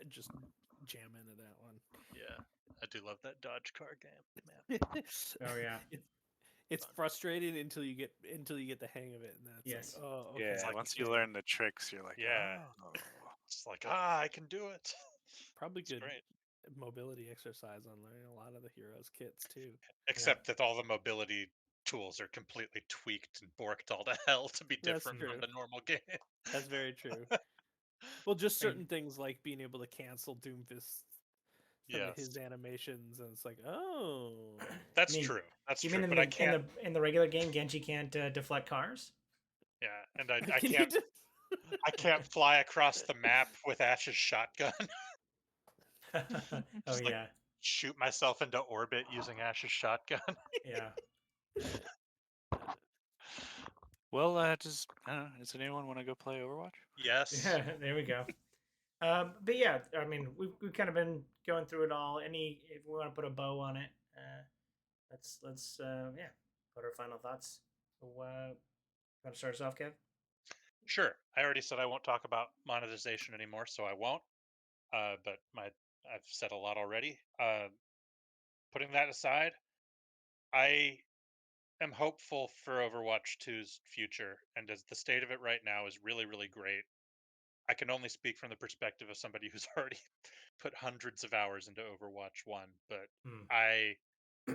just jam into that one. yeah. I do love that Dodge car game, man. Oh yeah. It, It's fun. frustrating until you get the hang of it, and then it's like, oh, okay. Yeah, like- once you learn the tricks, you're like, Yeah. oh. It's like, I can do it. Probably It's good great. mobility exercise on learning a lot of the heroes kits too. Except that all the mobility tools are completely tweaked and borked all to hell to be That's different true. from the normal game. That's very true. Well, just certain things like being able to cancel Doomfist some of his animations, and it's like, oh, That's true. That's you true. mean But I can't. in the regular game, Genji can't deflect cars? Yeah, and I Can you can't. just- I can't fly across the map with Ash's shotgun. Oh Just like yeah, shoot myself into orbit using Ash's shotgun. yeah. Well, does anyone want to go play Overwatch? Yes. There we go. But yeah, I mean, we've kind of been going through it all. If we want to put a bow on it, let's yeah, put our final thoughts. So, want to start us off, Kev? Sure. I already said I won't talk about monetization anymore, so I won't. But I've said a lot already. Putting that aside, I am hopeful for Overwatch 2's future, and as the state of it right now is really, really great. I can only speak from the perspective of somebody who's already put hundreds of hours into Overwatch 1, but I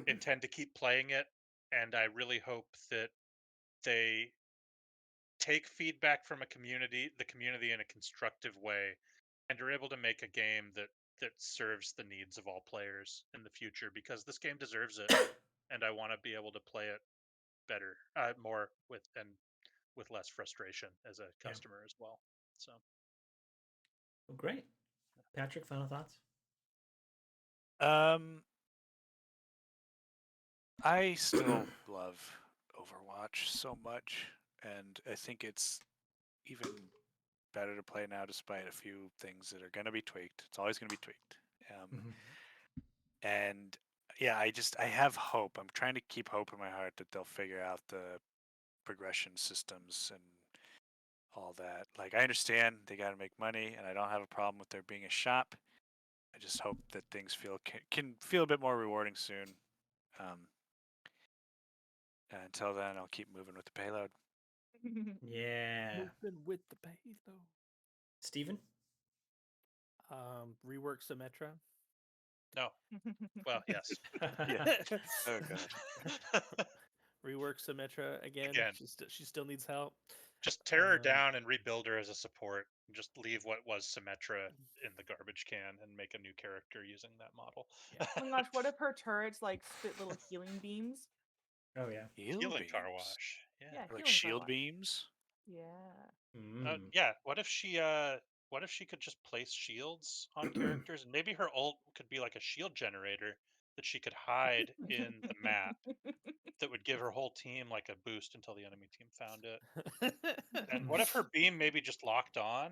intend to keep playing it, and I really hope that they take feedback from the community in a constructive way, and are able to make a game that serves the needs of all players in the future, because this game deserves it, and I want to be able to play it better, more with less frustration as a customer as well. So, Well, great, Patrick. Final thoughts? I still love Overwatch so much, and I think it's even better to play now, despite a few things that are going to be tweaked. It's always going to be tweaked. And yeah, I have hope. I'm trying to keep hope in my heart that they'll figure out the progression systems and all that. Like, I understand they got to make money, and I don't have a problem with there being a shop. I just hope that things can feel a bit more rewarding soon. Until then, I'll keep moving with the payload. Yeah. moving with the payload. Steven? Rework Symmetra. No. Well, yes. Yeah. Oh god. Rework Symmetra again. She still needs help. Just tear her down and rebuild her as a support. Just leave what was Symmetra in the garbage can and make a new character using that model. Oh my gosh, what if her turrets like spit little healing beams? Oh yeah. Healing car wash. Yeah. Like healing shield car wash. beams. Yeah. Yeah. What if she could just place shields on characters, and maybe her ult could be like a shield generator that she could hide in the map that would give her whole team like a boost until the enemy team found it. And what if her beam maybe just locked on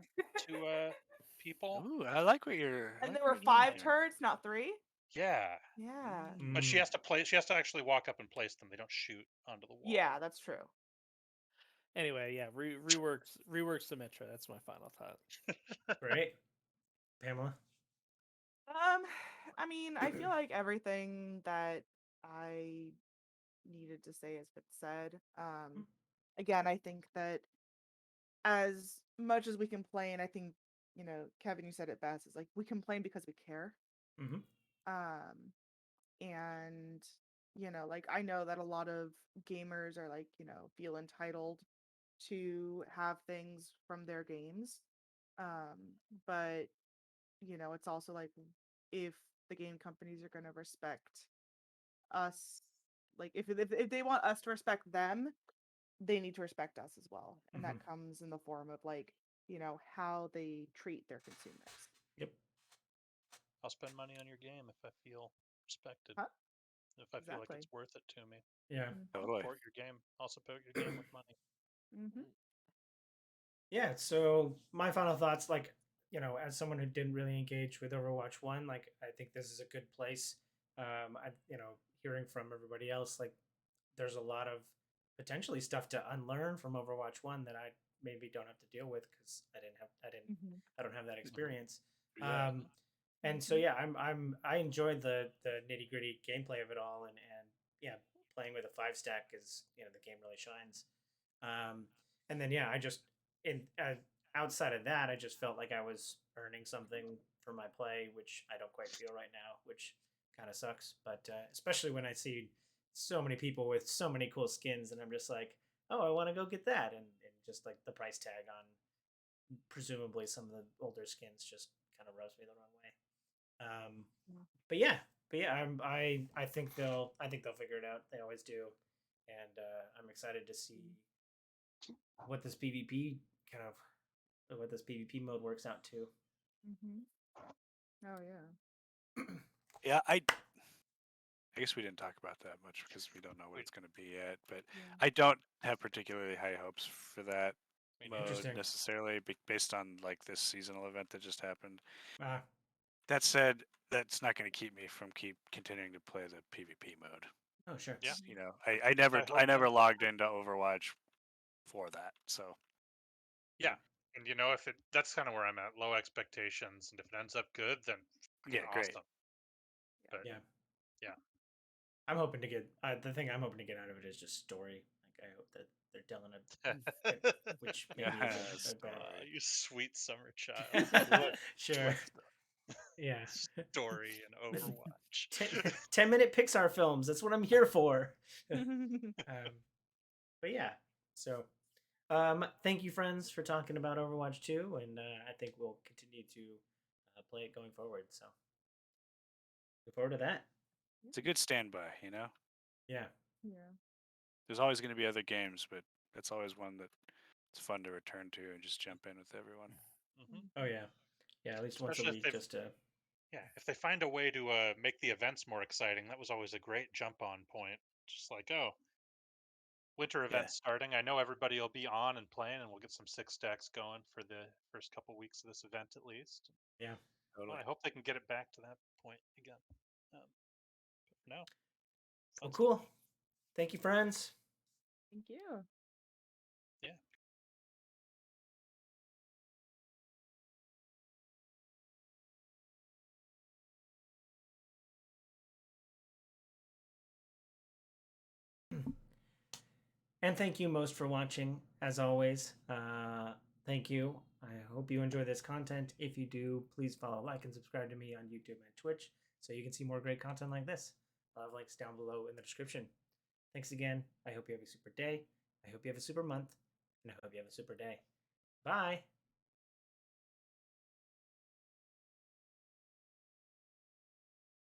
to people? Ooh, I like what you're. And there were 5 turrets, not 3? Yeah. Yeah. But she has to actually walk up and place them. They don't shoot onto the wall. Yeah, that's true. Anyway, yeah, rework Symmetra. That's my final thought. Great. Pamela? I mean, I feel like everything that I needed to say has been said. Again, I think that as much as we complain, I think, Kevin, you said it best, is like we complain because we care. And like I know that a lot of gamers are like, feel entitled to have things from their games. But it's also like if the game companies are going to respect us, like if they want us to respect them, they need to respect us as well. And that comes in the form of like, how they treat their consumers. Yep. I'll spend money on your game if I feel respected. Huh? If I feel like it's worth it to me. Yeah. Totally. Support your game. I'll support your game with money. Yeah, so my final thoughts, like, as someone who didn't really engage with Overwatch 1, like, I think this is a good place. Hearing from everybody else, like, there's a lot of potentially stuff to unlearn from Overwatch 1 that I maybe don't have to deal with because I don't have that experience. Yeah. And so yeah, I enjoyed the nitty gritty gameplay of it all, and yeah, playing with a 5-stack is the game really shines. And then I just outside of that, I just felt like I was earning something for my play, which I don't quite feel right now, which kind of sucks. But especially when I see so many people with so many cool skins, and I'm just like, oh, I want to go get that, and just like the price tag on presumably some of the older skins just kind of rubs me the wrong way. But I think they'll figure it out. They always do, and I'm excited to see what this PvP mode works out to. Mm-hmm. Oh yeah. Yeah, I guess we didn't talk about that much because we don't know what it's going to be yet. But I don't have particularly high hopes for that mode necessarily, based on like this seasonal event that just happened. That said, that's not going to keep me from continuing to play the PvP mode. Oh sure. Yeah. I never logged into Overwatch for that. So. Yeah. And if that's kind of where I'm at, low expectations, and if it ends up good, then great. Awesome. But yeah. I'm hoping to get the thing I'm hoping to get out of it is just story. Like I hope that they're telling it, which maybe is a bad. You sweet summer child. Sure. Yeah. Story and Overwatch. 10-minute Pixar films. That's what I'm here for. But yeah. So, thank you, friends, for talking about Overwatch 2, and I think we'll continue to play it going forward. So, look forward to that. It's a good standby, Yeah. Yeah. There's always going to be other games, but that's always one that it's fun to return to and just jump in with everyone. Mm-hmm. Oh yeah, at least once a week, just to. Yeah, if they find a way to make the events more exciting, that was always a great jump-on point. Just like, winter events starting. I know everybody will be on and playing, and we'll get some 6-stacks going for the first couple weeks of this event at least. Yeah. Totally. Well, I hope they can get it back to that point again. No. Well, cool. Thank you, friends. Thank you. Yeah. And thank you most for watching, as always. Thank you. I hope you enjoy this content. If you do, please follow, like, and subscribe to me on YouTube and Twitch so you can see more great content like this. I'll have links down below in the description. Thanks again. I hope you have a super day. I hope you have a super month. And I hope you have a super day. Bye.